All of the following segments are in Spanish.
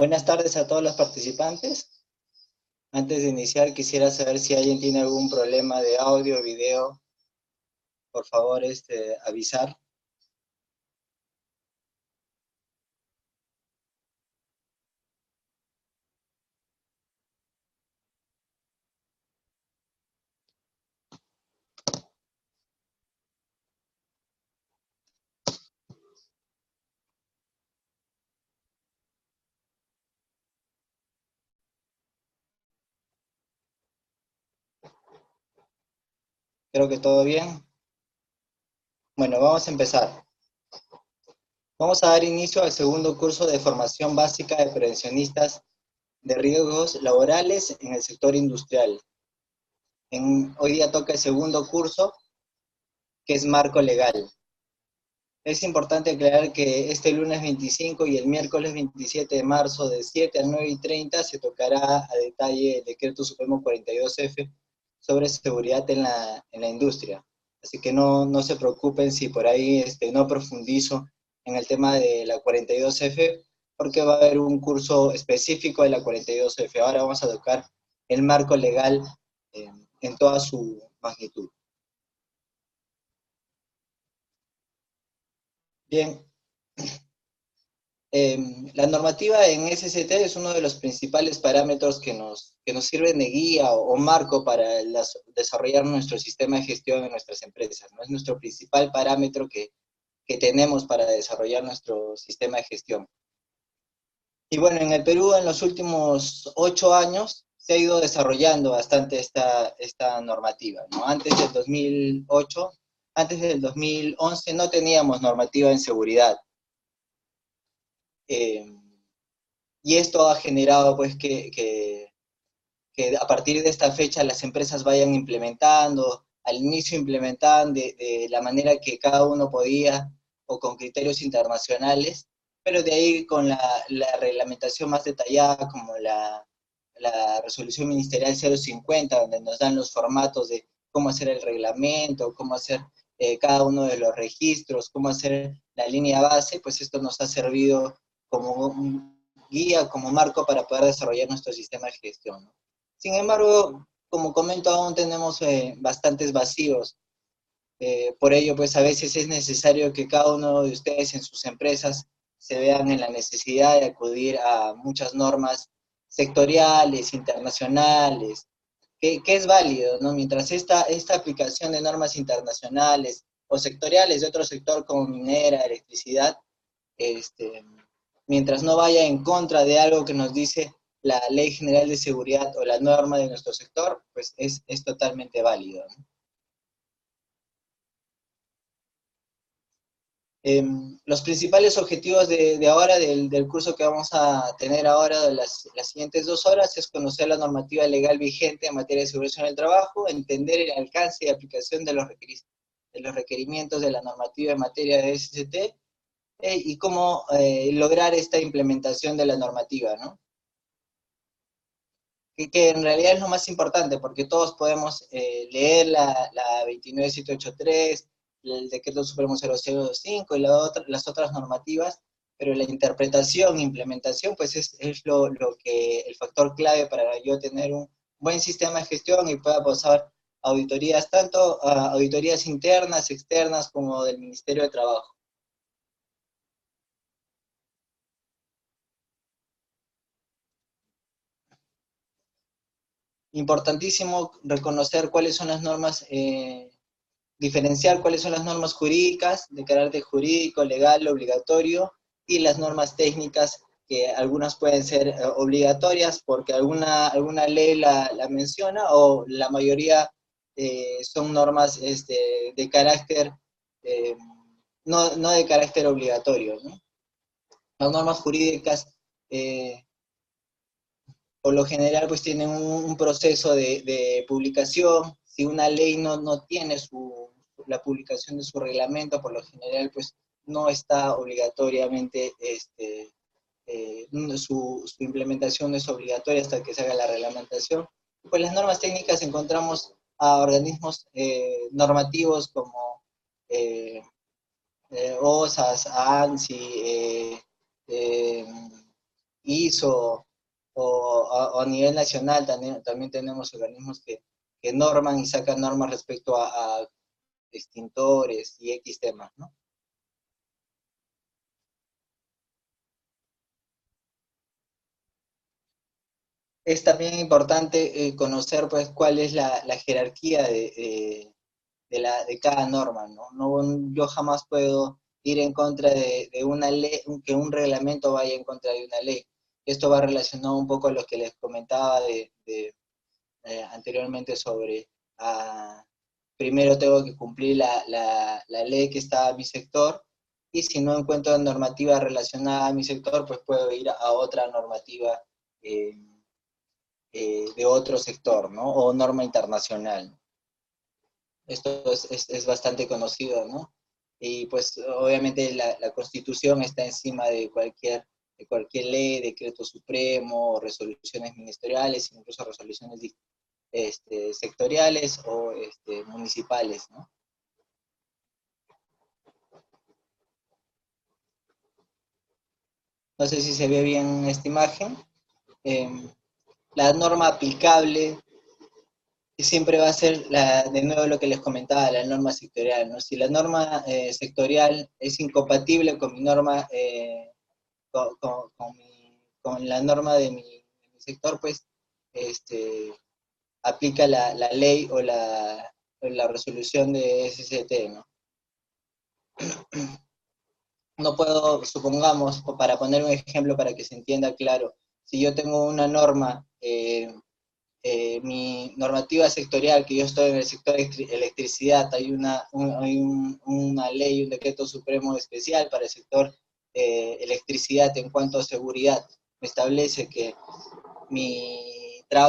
Buenas tardes a todos los participantes. Antes de iniciar, quisiera saber si alguien tiene algún problema de audio o video. Por favor, avisar. Creo que todo bien. Bueno, vamos a empezar. Vamos a dar inicio al segundo curso de formación básica de prevencionistas de riesgos laborales en el sector industrial. Hoy día toca el segundo curso, que es marco legal. Es importante aclarar que este lunes 25 y el miércoles 27 de marzo de 7 a 9:30 se tocará a detalle el Decreto Supremo 42F sobre seguridad en la industria. Así que no se preocupen si por ahí no profundizo en el tema de la 42F, porque va a haber un curso específico de la 42F. Ahora vamos a tocar el marco legal en toda su magnitud. Bien, la normativa en SCT es uno de los principales parámetros que nos sirven de guía o marco para desarrollar nuestro sistema de gestión en nuestras empresas, ¿no? Es nuestro principal parámetro que tenemos para desarrollar nuestro sistema de gestión. Y bueno, en el Perú en los últimos 8 años se ha ido desarrollando bastante esta normativa, ¿no? Antes del 2011 no teníamos normativa en seguridad. Y esto ha generado pues que a partir de esta fecha las empresas vayan implementando, al inicio implementaban de la manera que cada uno podía o con criterios internacionales, pero de ahí con la reglamentación más detallada como la resolución ministerial 050, donde nos dan los formatos de cómo hacer el reglamento, cómo hacer cada uno de los registros, cómo hacer la línea base, pues esto nos ha servido como un guía, como marco para poder desarrollar nuestro sistema de gestión, ¿no? Sin embargo, como comento, aún tenemos bastantes vacíos. Por ello, pues a veces es necesario que cada uno de ustedes en sus empresas se vean en la necesidad de acudir a muchas normas sectoriales, internacionales, que es válido, ¿no? Mientras esta aplicación de normas internacionales o sectoriales de otro sector como minera, electricidad, este, mientras no vaya en contra de algo que nos dice la Ley General de Seguridad o la norma de nuestro sector, pues es totalmente válido, ¿no? Los principales objetivos de ahora, del curso que vamos a tener ahora, de las siguientes 2 horas, es conocer la normativa legal vigente en materia de seguridad en el trabajo, entender el alcance y aplicación de los requerimientos de la normativa en materia de SCT, y cómo lograr esta implementación de la normativa, ¿no? Que en realidad es lo más importante, porque todos podemos leer la 29783, el Decreto Supremo 005 y las otras normativas, pero la interpretación, implementación, pues es el factor clave para yo tener un buen sistema de gestión y pueda pasar auditorías, tanto auditorías internas, externas, como del Ministerio de Trabajo. Importantísimo reconocer cuáles son las normas, diferenciar cuáles son las normas jurídicas de carácter jurídico, legal, obligatorio, y las normas técnicas, que algunas pueden ser obligatorias porque alguna ley la menciona, o la mayoría son normas de carácter, eh, no de carácter obligatorio, ¿no? Las normas jurídicas por lo general pues tienen un proceso de publicación. Si una ley no tiene la publicación de su reglamento, por lo general pues no está obligatoriamente, su implementación no es obligatoria hasta que se haga la reglamentación. Pues las normas técnicas encontramos a organismos normativos como OSAS, ANSI, ISO, o a nivel nacional también tenemos organismos que norman y sacan normas respecto a extintores y X temas, ¿no? Es también importante conocer pues cuál es la jerarquía de cada norma, ¿no? Yo jamás puedo ir en contra de una ley, que un reglamento vaya en contra de una ley. Esto va relacionado un poco a lo que les comentaba anteriormente sobre primero tengo que cumplir la ley que está a mi sector, y si no encuentro normativa relacionada a mi sector, pues puedo ir a otra normativa eh, de otro sector, ¿no? O norma internacional. Esto es bastante conocido, ¿no? Y pues obviamente la Constitución está encima de cualquier ley, decreto supremo, resoluciones ministeriales, incluso resoluciones sectoriales o municipales, ¿no? No sé si se ve bien esta imagen. Eh, la norma aplicable siempre va a ser, de nuevo lo que les comentaba, la norma sectorial, ¿no? Si la norma sectorial es incompatible con mi norma, con la norma de mi sector, pues este, aplica la ley o la resolución de SCT, ¿no? No puedo, supongamos, para poner un ejemplo para que se entienda claro, si yo tengo una norma, mi normativa sectorial, que yo estoy en el sector electricidad, hay una ley, un decreto supremo especial para el sector electricidad en cuanto a seguridad. Me establece que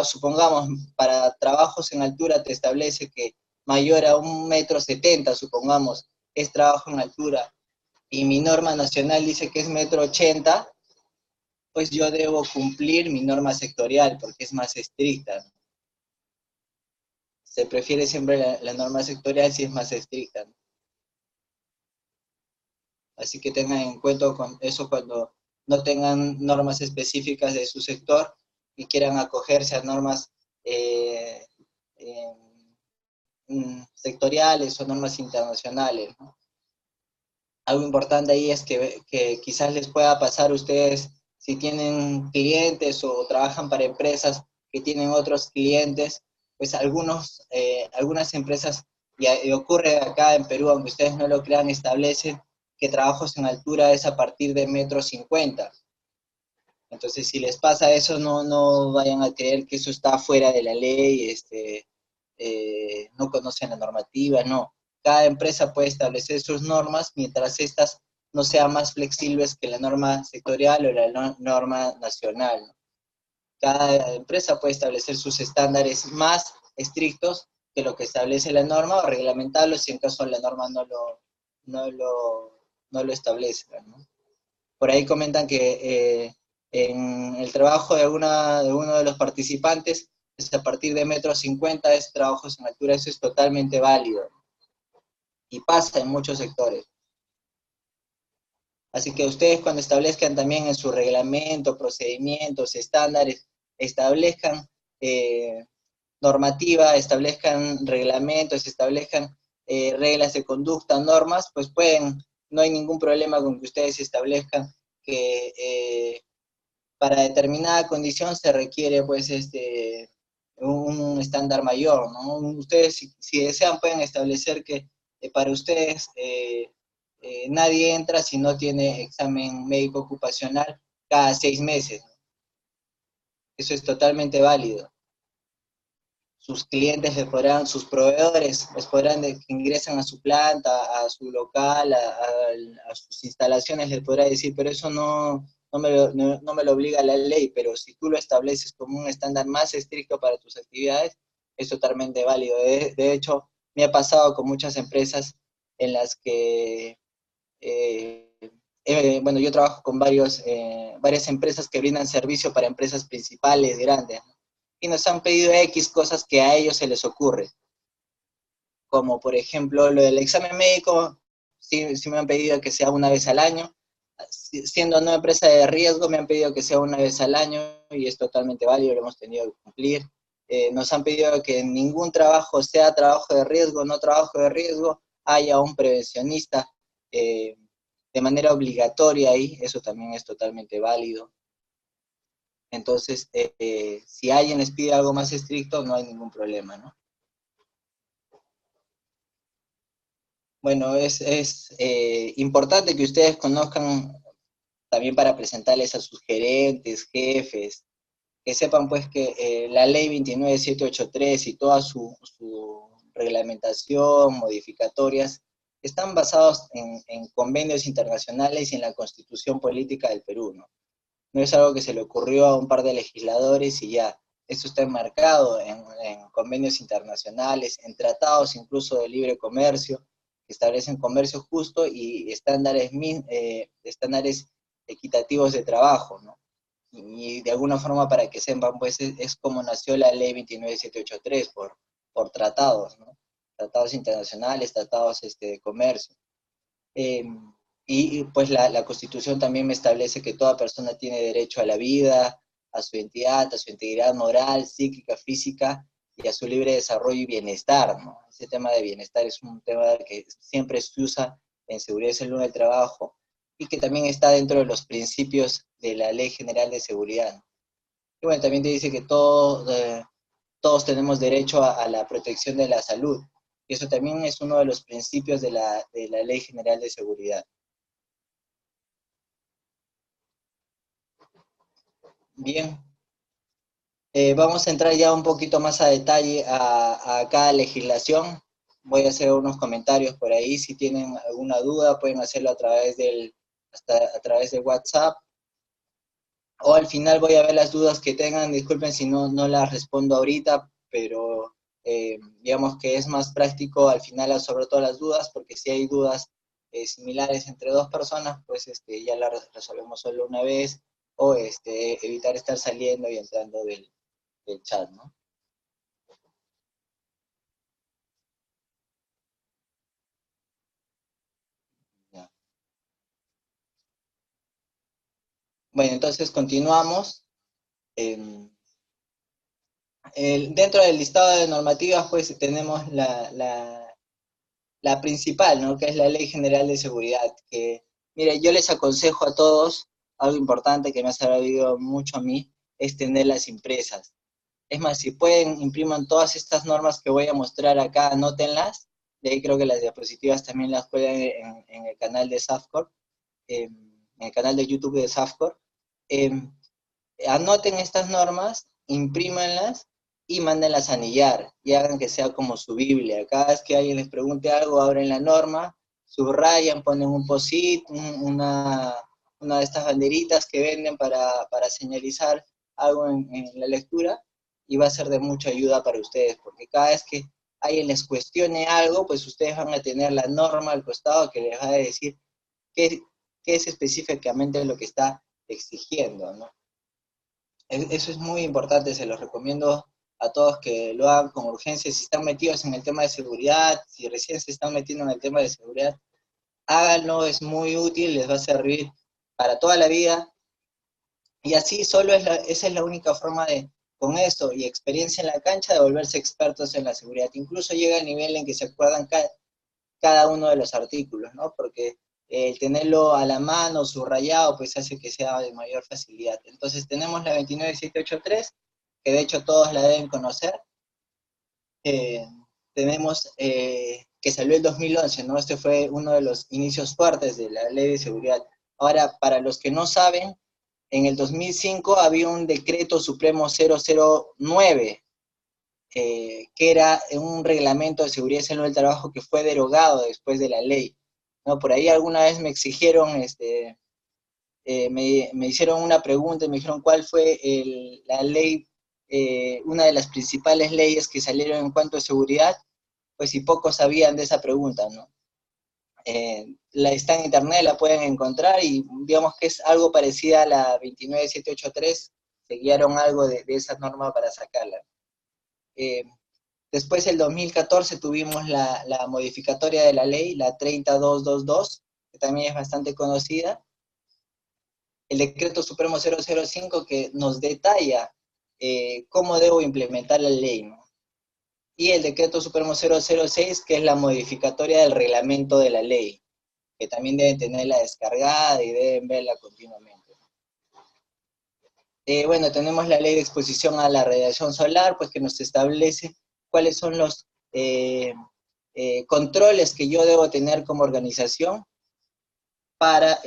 supongamos, para trabajos en altura te establece que mayor a 1,70 m, supongamos, es trabajo en altura, y mi norma nacional dice que es 1,80 m, pues yo debo cumplir mi norma sectorial porque es más estricta. Se prefiere siempre la norma sectorial si es más estricta, ¿no? Así que tengan en cuenta con eso cuando no tengan normas específicas de su sector y quieran acogerse a normas eh, eh, sectoriales o normas internacionales, ¿no? Algo importante ahí es que quizás les pueda pasar a ustedes si tienen clientes o trabajan para empresas que tienen otros clientes, pues algunas empresas, y ocurre acá en Perú, aunque ustedes no lo crean, establecen que trabajos en altura es a partir de 1,50 m. Entonces, si les pasa eso, no vayan a creer que eso está fuera de la ley, no conocen la normativa, no. Cada empresa puede establecer sus normas mientras estas no sean más flexibles que la norma sectorial o la norma nacional, ¿no? Cada empresa puede establecer sus estándares más estrictos que lo que establece la norma, o reglamentarlos si en caso la norma no lo, no lo establece, ¿no? Por ahí comentan que en el trabajo de uno de los participantes, es a partir de 1,50 m, es trabajos en altura. Eso es totalmente válido y pasa en muchos sectores. Así que ustedes, cuando establezcan también en su reglamento, procedimientos, estándares, establezcan eh, normativa, establezcan reglamentos, establezcan reglas de conducta, normas, pues no hay ningún problema con que ustedes establezcan que para determinada condición se requiere pues un estándar mayor, ¿no? Ustedes, si desean, pueden establecer que para ustedes nadie entra si no tiene examen médico ocupacional cada 6 meses, ¿no? Eso es totalmente válido. Sus clientes sus proveedores les podrán, que ingresan a su planta, a su local, a sus instalaciones, les podrá decir, pero eso no me lo obliga la ley, pero si tú lo estableces como un estándar más estricto para tus actividades, es totalmente válido. De hecho, me ha pasado con muchas empresas en las que, bueno, yo trabajo con varias empresas que brindan servicio para empresas principales, grandes, ¿no? Y nos han pedido X cosas que a ellos se les ocurre, como por ejemplo lo del examen médico. Sí, sí me han pedido que sea una vez al año, siendo una empresa de riesgo, me han pedido que sea una vez al año y es totalmente válido, lo hemos tenido que cumplir. Nos han pedido que ningún trabajo, sea trabajo de riesgo o no trabajo de riesgo, haya un prevencionista de manera obligatoria ahí, eso también es totalmente válido. Entonces, si alguien les pide algo más estricto, no hay ningún problema, ¿no? Bueno, es importante que ustedes conozcan también para presentarles a sus gerentes, jefes, que sepan pues que la ley 29783 y toda su reglamentación, modificatorias, están basados en convenios internacionales y en la constitución política del Perú, ¿no? No es algo que se le ocurrió a un par de legisladores y ya. Esto está enmarcado en convenios internacionales, en tratados incluso de libre comercio, que establecen comercio justo y estándares equitativos de trabajo, ¿no? Y de alguna forma, para que sepan, pues es como nació la ley 29783 por tratados, ¿no? Tratados internacionales, tratados de comercio. Eh, pues la Constitución también me establece que toda persona tiene derecho a la vida, a su identidad, a su integridad moral, psíquica, física y a su libre desarrollo y bienestar, ¿no? Ese tema de bienestar es un tema que siempre se usa en seguridad y salud del trabajo y que también está dentro de los principios de la Ley General de Seguridad. Y bueno, también te dice que todos tenemos derecho a la protección de la salud. Y eso también es uno de los principios de la Ley General de Seguridad. Bien, vamos a entrar ya un poquito más a detalle a cada legislación. Voy a hacer unos comentarios por ahí. Si tienen alguna duda, pueden hacerlo a través de WhatsApp. O al final voy a ver las dudas que tengan. Disculpen si no las respondo ahorita, pero digamos que es más práctico al final sobre todo las dudas, porque si hay dudas similares entre dos personas, pues ya las resolvemos solo una vez, o evitar estar saliendo y entrando del chat, ¿no? Ya. Bueno, entonces continuamos. Eh, Dentro del listado de normativas, pues tenemos la principal, ¿no? Que es la Ley General de Seguridad, que, mire, yo les aconsejo a todos, algo importante que me ha servido mucho a mí, es tenerlas impresas. Es más, si pueden, impriman todas estas normas que voy a mostrar acá, anótenlas, de ahí creo que las diapositivas también las pueden en el canal de SAFCOR, en el canal de YouTube de SAFCOR. Eh, Anoten estas normas, imprímanlas y mándenlas a anillar y hagan que sea como su Biblia. Cada vez que alguien les pregunte algo, abren la norma, subrayan, ponen un post-it, una de estas banderitas que venden para señalizar algo en la lectura, y va a ser de mucha ayuda para ustedes, porque cada vez que alguien les cuestione algo, pues ustedes van a tener la norma al costado que les va a decir qué, qué es específicamente lo que está exigiendo, ¿no? Eso es muy importante, se los recomiendo a todos que lo hagan con urgencia. Si están metidos en el tema de seguridad, si recién se están metiendo en el tema de seguridad, háganlo, es muy útil, les va a servir para toda la vida. Y así esa es la única forma con eso y experiencia en la cancha, de volverse expertos en la seguridad. Incluso llega al nivel en que se acuerdan cada uno de los artículos, ¿no? Porque el tenerlo a la mano, subrayado, pues hace que sea de mayor facilidad. Entonces tenemos la 29783, que de hecho todos la deben conocer. Eh, Tenemos que salió el 2011, ¿no? Este fue uno de los inicios fuertes de la ley de seguridad. Ahora, para los que no saben, en el 2005 había un decreto supremo 009, que era un reglamento de seguridad y salud del trabajo que fue derogado después de la ley, ¿no? Por ahí alguna vez me exigieron, me hicieron una pregunta y me dijeron cuál fue la ley, una de las principales leyes que salieron en cuanto a seguridad, pues si pocos sabían de esa pregunta, ¿no? Está en internet, la pueden encontrar y digamos que es algo parecida a la 29783, se guiaron algo de esa norma para sacarla. Eh, Después, el 2014, tuvimos la modificatoria de la ley, la 30222, que también es bastante conocida, el Decreto Supremo 005 que nos detalla cómo debo implementar la ley, ¿no? Y el Decreto Supremo 006, que es la modificatoria del reglamento de la ley, que también deben tenerla descargada y deben verla continuamente. Bueno, tenemos la ley de exposición a la radiación solar, pues que nos establece cuáles son los controles que yo debo tener como organización para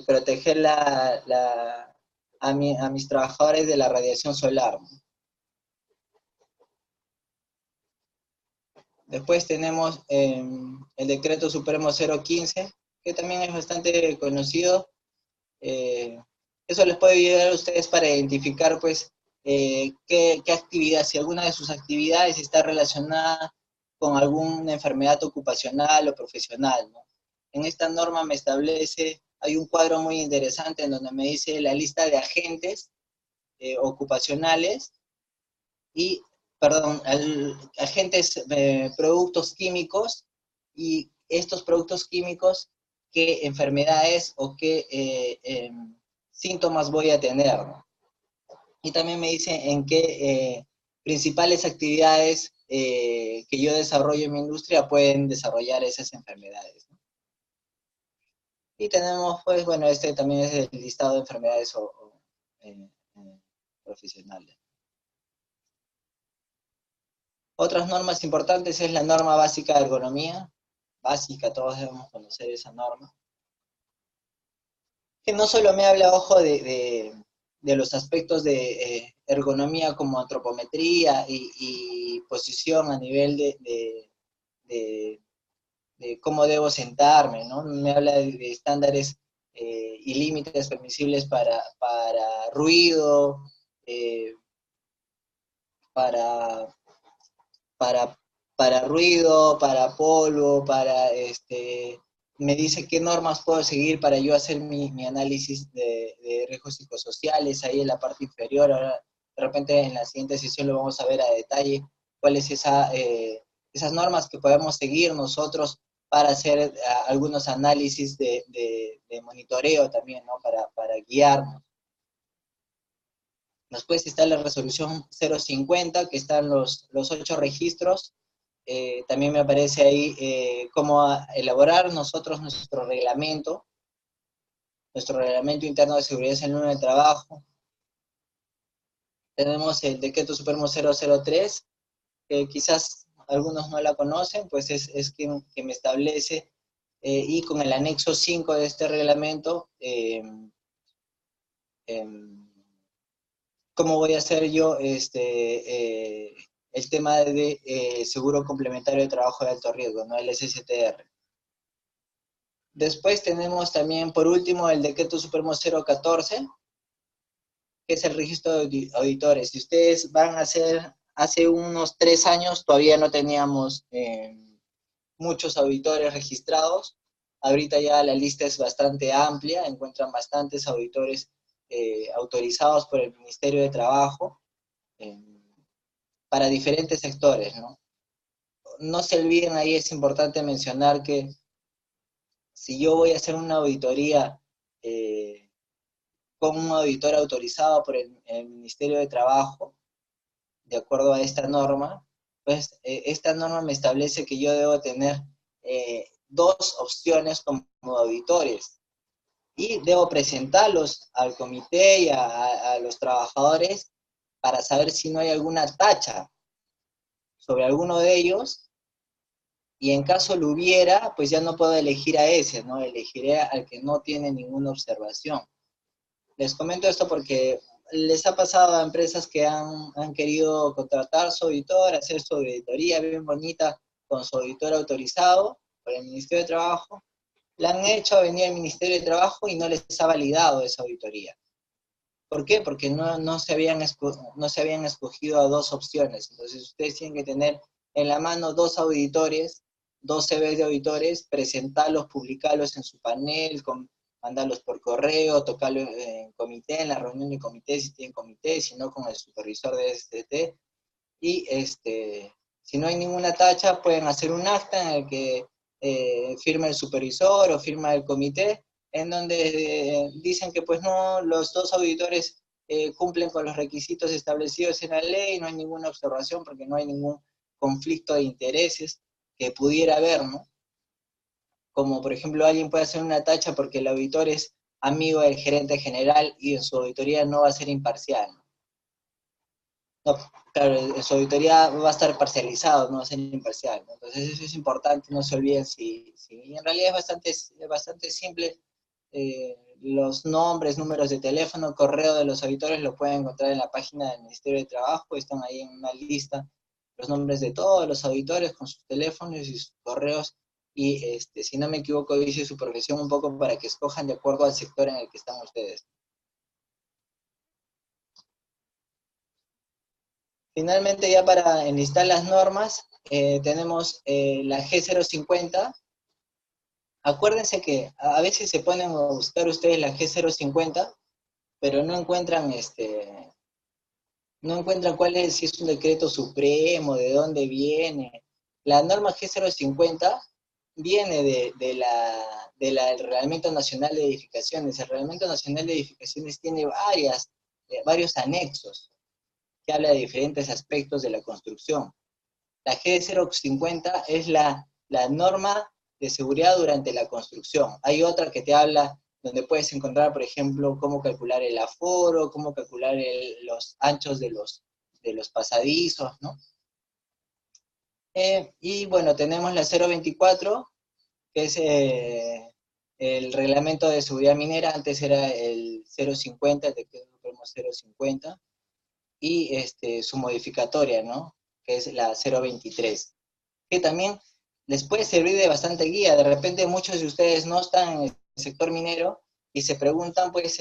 proteger a mis trabajadores de la radiación solar. Después tenemos el Decreto Supremo 015, que también es bastante conocido. Eso les puede ayudar a ustedes para identificar, pues, qué actividad, si alguna de sus actividades está relacionada con alguna enfermedad ocupacional o profesional, ¿no? En esta norma me establece, hay un cuadro muy interesante en donde me dice la lista de agentes ocupacionales y, perdón, agentes, productos químicos, y estos productos químicos, qué enfermedades o qué síntomas voy a tener, ¿no? Y también me dice en qué principales actividades que yo desarrollo en mi industria pueden desarrollar esas enfermedades, ¿no? Y tenemos, pues, bueno, este también es el listado de enfermedades profesionales. Otras normas importantes es la norma básica de ergonomía, básica, todos debemos conocer esa norma, que no solo me habla, ojo, de los aspectos de ergonomía como antropometría y posición a nivel de, de cómo debo sentarme, ¿no? Me habla de estándares y límites permisibles para ruido, eh, para, para, para ruido, para polvo, me dice qué normas puedo seguir para yo hacer mi análisis de riesgos psicosociales, ahí en la parte inferior. Ahora, de repente en la siguiente sesión lo vamos a ver a detalle, cuáles esas normas que podemos seguir nosotros para hacer algunos análisis de monitoreo también, ¿no? Para guiarnos. Después está la resolución 050, que están los 8 registros. También me aparece ahí cómo elaborar nosotros nuestro reglamento interno de seguridad salud en el trabajo. Tenemos el decreto Supremo 003, que quizás algunos no la conocen, pues es que me establece, y con el anexo 5 de este reglamento, cómo voy a hacer yo el tema de seguro complementario de trabajo de alto riesgo, ¿no? El SSTR. Después tenemos también, por último, el decreto Supremo 014, que es el registro de auditores. Si ustedes van a hacer, hace unos 3 años todavía no teníamos muchos auditores registrados. Ahorita ya la lista es bastante amplia, encuentran bastantes auditores autorizados por el Ministerio de Trabajo para diferentes sectores, ¿no? No se olviden, ahí es importante mencionar que si yo voy a hacer una auditoría con un auditor autorizado por el Ministerio de Trabajo, de acuerdo a esta norma, pues esta norma me establece que yo debo tener 2 opciones como auditores y debo presentarlos al comité y a los trabajadores para saber si no hay alguna tacha sobre alguno de ellos, y en caso lo hubiera, pues ya no puedo elegir a ese, ¿no? Elegiré al que no tiene ninguna observación. Les comento esto porque les ha pasado a empresas que han querido contratar su auditor, hacer su auditoría bien bonita con su auditor autorizado por el Ministerio de Trabajo. La han hecho, ha venido al Ministerio de Trabajo y no les ha validado esa auditoría. ¿Por qué? Porque no se habían escogido a 2 opciones. Entonces ustedes tienen que tener en la mano 2 auditores, 2 CVs de auditores, presentarlos, publicarlos en su panel, mandarlos por correo, tocarlos en comité, en la reunión de comité, si tienen comité, si no, con el supervisor de STT. Y si no hay ninguna tacha, pueden hacer un acta en el que firma el supervisor o firma el comité, en donde dicen que pues no, los dos auditores cumplen con los requisitos establecidos en la ley, no hay ninguna observación porque no hay ningún conflicto de intereses que pudiera haber, ¿no? Como por ejemplo alguien puede hacer una tacha porque el auditor es amigo del gerente general y en su auditoría no va a ser imparcial, ¿no? No, claro, en su auditoría va a estar parcializado, no va a ser imparcial, ¿no? Entonces eso es importante, no se olviden si en realidad es bastante simple. Los nombres, números de teléfono, correo de los auditores lo pueden encontrar en la página del Ministerio de Trabajo, están ahí en una lista, los nombres de todos los auditores con sus teléfonos y sus correos, y si no me equivoco dice su profesión un poco para que escojan de acuerdo al sector en el que están ustedes. Finalmente, ya para enlistar las normas, tenemos la G050. Acuérdense que a veces se ponen a buscar ustedes la G050, pero no encuentran cuál es, si es un decreto supremo, de dónde viene. La norma G050 viene del Reglamento Nacional de Edificaciones. El Reglamento Nacional de Edificaciones tiene varios anexos que habla de diferentes aspectos de la construcción. La G050 es la norma de seguridad durante la construcción. Hay otra que te habla donde puedes encontrar, por ejemplo, cómo calcular el aforo, cómo calcular los anchos de los pasadizos, ¿no? Y bueno, tenemos la 024, que es el reglamento de seguridad minera, antes era el 050, el decreto supremo 050, y su modificatoria, ¿no? Que es la 023, que también les puede servir de bastante guía. De repente muchos de ustedes no están en el sector minero y se preguntan, pues,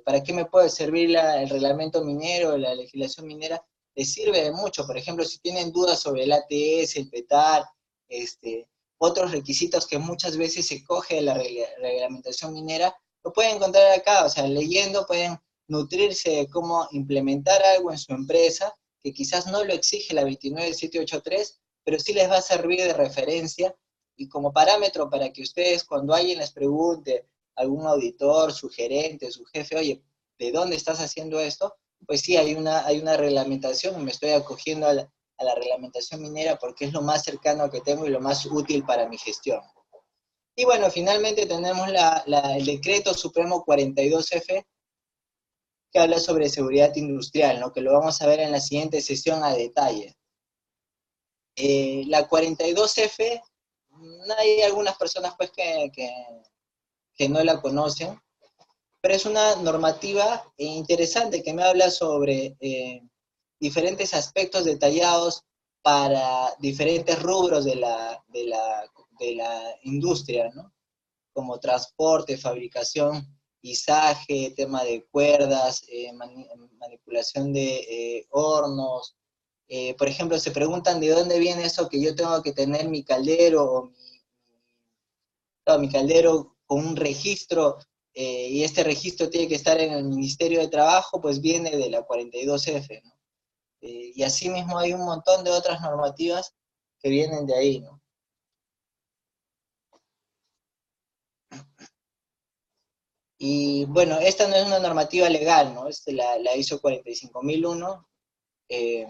¿para qué me puede servir el reglamento minero, la legislación minera? Les sirve de mucho. Por ejemplo, si tienen dudas sobre el ATS, el PETAR, otros requisitos que muchas veces se coge de la reglamentación minera, lo pueden encontrar acá. O sea, leyendo pueden nutrirse de cómo implementar algo en su empresa, que quizás no lo exige la 29783, pero sí les va a servir de referencia y como parámetro para que ustedes, cuando alguien les pregunte, algún auditor, su gerente, su jefe, oye, ¿de dónde estás haciendo esto? Pues sí, hay una reglamentación, me estoy acogiendo a la reglamentación minera porque es lo más cercano que tengo y lo más útil para mi gestión. Y bueno, finalmente tenemos el decreto supremo 42F, que habla sobre seguridad industrial, ¿no? Que lo vamos a ver en la siguiente sesión a detalle. La 42F, hay algunas personas pues que no la conocen, pero es una normativa interesante que me habla sobre diferentes aspectos detallados para diferentes rubros de la industria, ¿no? Como transporte, fabricación, izaje, tema de cuerdas, manipulación de hornos. Por ejemplo, se preguntan de dónde viene eso que yo tengo que tener mi caldero o mi caldero con un registro, y este registro tiene que estar en el Ministerio de Trabajo, pues viene de la 42F, ¿no? Y asimismo hay un montón de otras normativas que vienen de ahí, ¿no? Y bueno, esta no es una normativa legal, ¿no? La ISO 45001. Eh,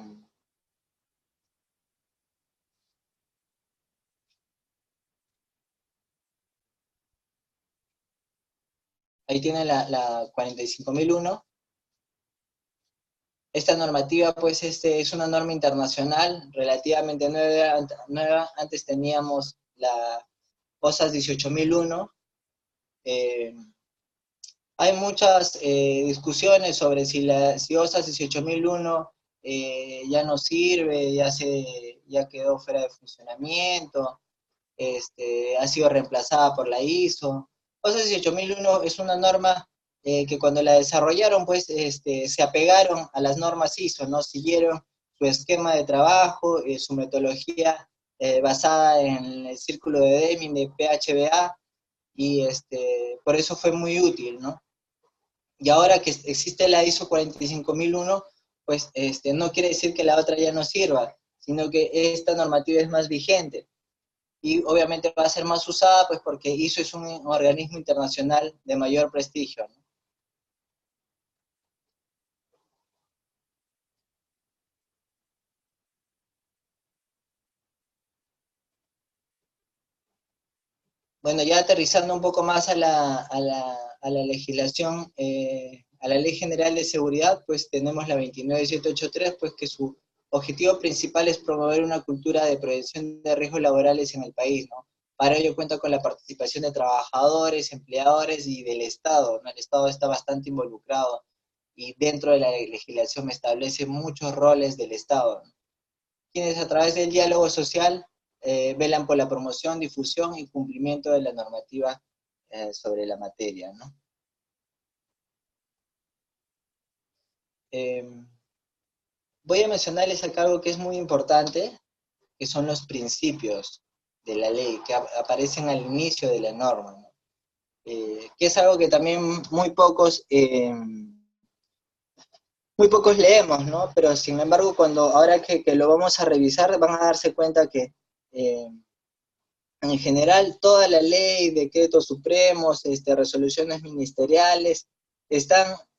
Ahí tiene la 45001. Esta normativa, pues, es una norma internacional relativamente nueva. Antes teníamos la OSAS 18001. Eh, Hay muchas discusiones sobre si OSAS 18001 ya no sirve, ya quedó fuera de funcionamiento, ha sido reemplazada por la ISO. OSAS 18001 es una norma que cuando la desarrollaron, pues se apegaron a las normas ISO, ¿no? Siguieron su esquema de trabajo, su metodología basada en el círculo de Deming de PHBA, y por eso fue muy útil, ¿no? Y ahora que existe la ISO 45001, pues no quiere decir que la otra ya no sirva, sino que esta normativa es más vigente. y obviamente va a ser más usada, pues porque ISO es un organismo internacional de mayor prestigio, ¿no? Bueno, ya aterrizando un poco más a la legislación, a la Ley General de Seguridad, pues tenemos la 29783, pues que su objetivo principal es promover una cultura de prevención de riesgos laborales en el país, ¿no? Para ello cuenta con la participación de trabajadores, empleadores y del Estado, ¿no? El Estado está bastante involucrado y dentro de la legislación establece muchos roles del Estado, ¿no? Quienes a través del diálogo social velan por la promoción, difusión y cumplimiento de la normativa sobre la materia, ¿no? Eh, Voy a mencionarles acá algo que es muy importante, que son los principios de la ley, que aparecen al inicio de la norma, ¿no? Que es algo que también muy pocos leemos, ¿no? Pero sin embargo, ahora que lo vamos a revisar, van a darse cuenta que eh, en general, toda la ley, decretos supremos, resoluciones ministeriales,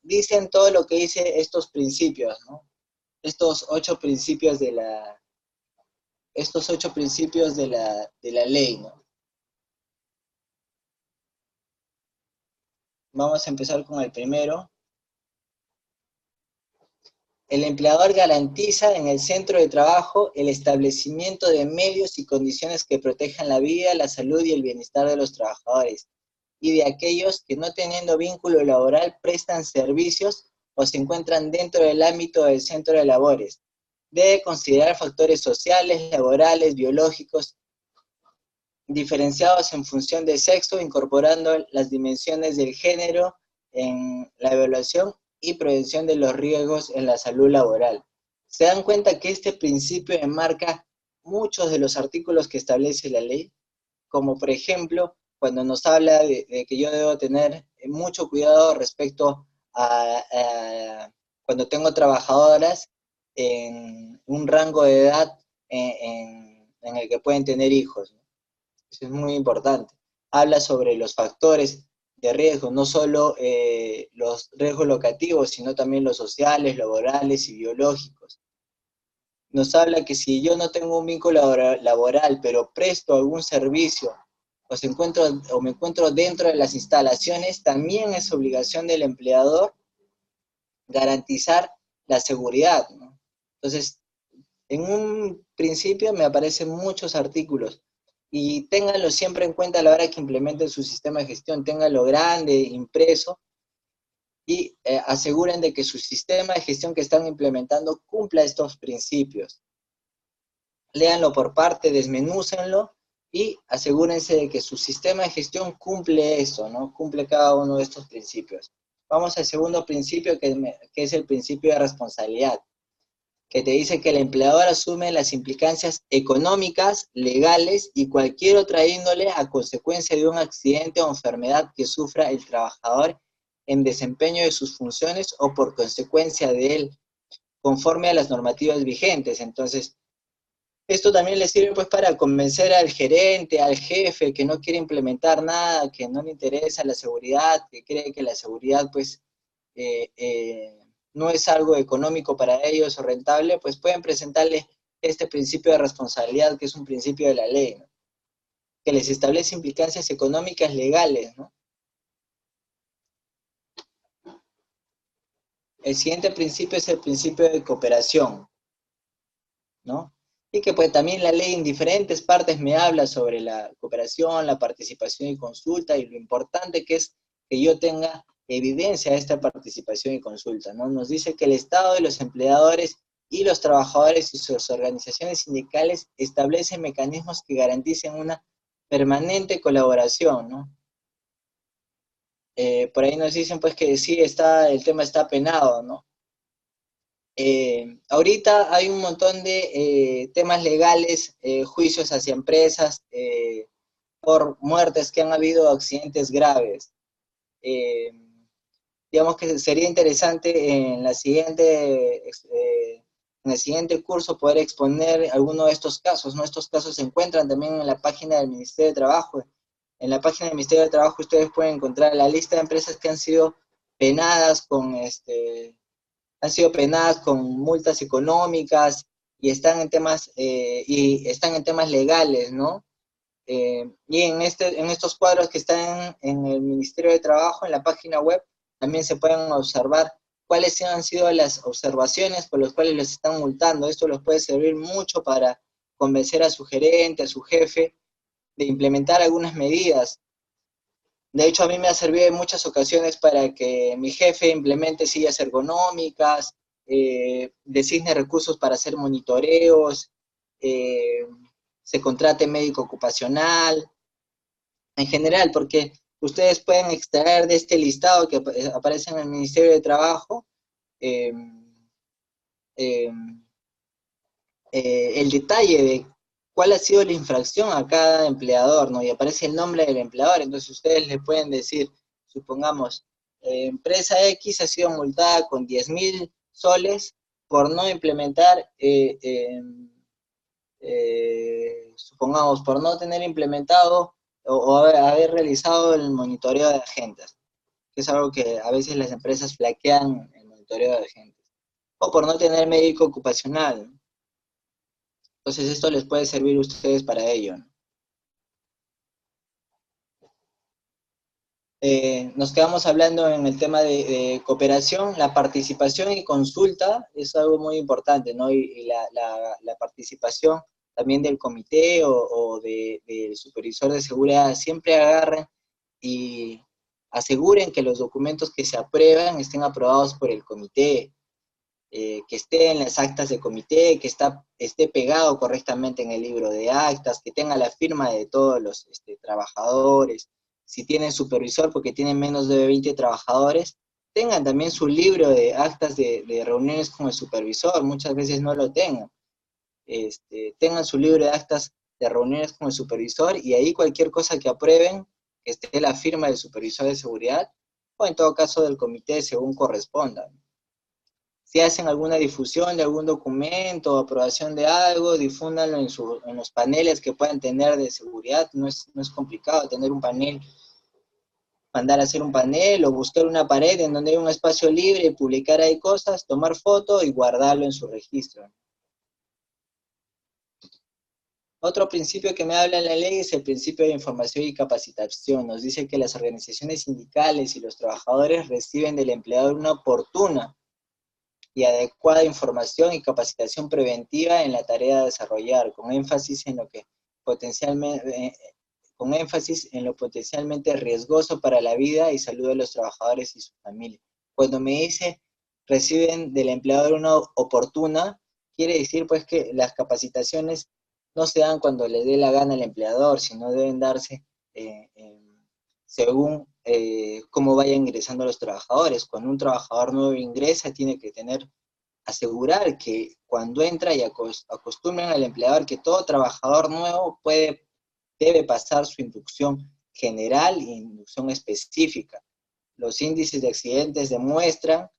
dicen todo lo que dice estos principios, ¿no? Estos ocho principios estos ocho principios de la ley, ¿no? Vamos a empezar con el primero. El empleador garantiza en el centro de trabajo el establecimiento de medios y condiciones que protejan la vida, la salud y el bienestar de los trabajadores y de aquellos que no teniendo vínculo laboral prestan servicios o se encuentran dentro del ámbito del centro de labores. Debe considerar factores sociales, laborales, biológicos, diferenciados en función de sexo, incorporando las dimensiones del género en la evaluación y prevención de los riesgos en la salud laboral. ¿Se dan cuenta que este principio enmarca muchos de los artículos que establece la ley? Como por ejemplo, cuando nos habla de que yo debo tener mucho cuidado respecto a cuando tengo trabajadoras en un rango de edad en el que pueden tener hijos, ¿no? Eso es muy importante. Habla sobre los factores de riesgo, no solo los riesgos locativos, sino también los sociales, laborales y biológicos. Nos habla que si yo no tengo un vínculo laboral, pero presto algún servicio o me encuentro dentro de las instalaciones, también es obligación del empleador garantizar la seguridad, ¿no? Entonces, en un principio me aparecen muchos artículos y ténganlo siempre en cuenta a la hora que implementen su sistema de gestión, ténganlo grande, impreso, y aseguren de que su sistema de gestión que están implementando cumpla estos principios. Léanlo por parte, desmenúcenlo y asegúrense de que su sistema de gestión cumple eso, ¿no? Cumple cada uno de estos principios. Vamos al segundo principio, que es el principio de responsabilidad, que te dice que el empleador asume las implicancias económicas, legales y cualquier otra índole a consecuencia de un accidente o enfermedad que sufra el trabajador en desempeño de sus funciones o por consecuencia de él, conforme a las normativas vigentes. Entonces, esto también le sirve pues para convencer al gerente, al jefe que no quiere implementar nada, que no le interesa la seguridad, que cree que la seguridad pues eh, eh, no es algo económico para ellos o rentable, pues pueden presentarle este principio de responsabilidad, que es un principio de la ley, ¿no? Que les establece implicancias económicas legales, ¿no? El siguiente principio es el principio de cooperación, ¿no? Y que pues también la ley en diferentes partes me habla sobre la cooperación, la participación y consulta y lo importante que es que yo tenga evidencia de esta participación y consulta, ¿no? Nos dice que el Estado y los empleadores y los trabajadores y sus organizaciones sindicales establecen mecanismos que garanticen una permanente colaboración, ¿no? Por ahí nos dicen pues que sí, el tema está penado, ¿no? Ahorita hay un montón de temas legales, juicios hacia empresas por muertes que han habido accidentes graves. Eh, digamos que sería interesante en en el siguiente curso poder exponer alguno de estos casos, ¿no? Estos casos se encuentran también en la página del Ministerio de Trabajo. En la página del Ministerio de Trabajo ustedes pueden encontrar la lista de empresas que han sido penadas con multas económicas y están en temas legales, ¿no? Y en estos cuadros que están en el Ministerio de Trabajo, en la página web, también se pueden observar cuáles han sido las observaciones por las cuales les están multando. Esto les puede servir mucho para convencer a su gerente, a su jefe, de implementar algunas medidas. De hecho, a mí me ha servido en muchas ocasiones para que mi jefe implemente sillas ergonómicas, designe recursos para hacer monitoreos, eh, se contrate médico ocupacional, en general, porque ustedes pueden extraer de este listado que aparece en el Ministerio de Trabajo eh, eh, el detalle de cuál ha sido la infracción a cada empleador, ¿no? Y aparece el nombre del empleador, entonces ustedes le pueden decir, supongamos, empresa X ha sido multada con 10.000 soles por no implementar, supongamos, por no tener implementado o haber realizado el monitoreo de agentes, que es algo que a veces las empresas flaquean el monitoreo de agentes, o por no tener médico ocupacional, ¿no? Entonces esto les puede servir a ustedes para ello, ¿no? Nos quedamos hablando en el tema de cooperación, la participación y consulta es algo muy importante, ¿no? Y la participación también del comité o del supervisor de seguridad, siempre agarren y aseguren que los documentos que se aprueban estén aprobados por el comité, que esté en las actas de comité, que esté pegado correctamente en el libro de actas, que tenga la firma de todos los trabajadores. Si tienen supervisor, porque tienen menos de 20 trabajadores, tengan también su libro de actas de reuniones con el supervisor, muchas veces no lo tengan. Tengan su libro de actas de reuniones con el supervisor y ahí cualquier cosa que aprueben, que esté la firma del supervisor de seguridad, o en todo caso del comité según corresponda. Si hacen alguna difusión de algún documento o aprobación de algo, difúndanlo en los paneles que puedan tener de seguridad. No es complicado tener un panel, mandar a hacer un panel o buscar una pared en donde hay un espacio libre y publicar ahí cosas, tomar foto y guardarlo en su registro. Otro principio que me habla en la ley es el principio de información y capacitación. Nos dice que las organizaciones sindicales y los trabajadores reciben del empleador una oportuna y adecuada información y capacitación preventiva en la tarea a desarrollar, con énfasis en lo potencialmente riesgoso para la vida y salud de los trabajadores y su familia. Cuando me dice reciben del empleador una oportuna, quiere decir pues que las capacitaciones no se dan cuando le dé la gana al empleador, sino deben darse según cómo vayan ingresando los trabajadores. Cuando un trabajador nuevo ingresa, tiene que asegurar que cuando entra y acostumbren al empleador que todo trabajador nuevo debe pasar su inducción general e inducción específica. Los índices de accidentes demuestran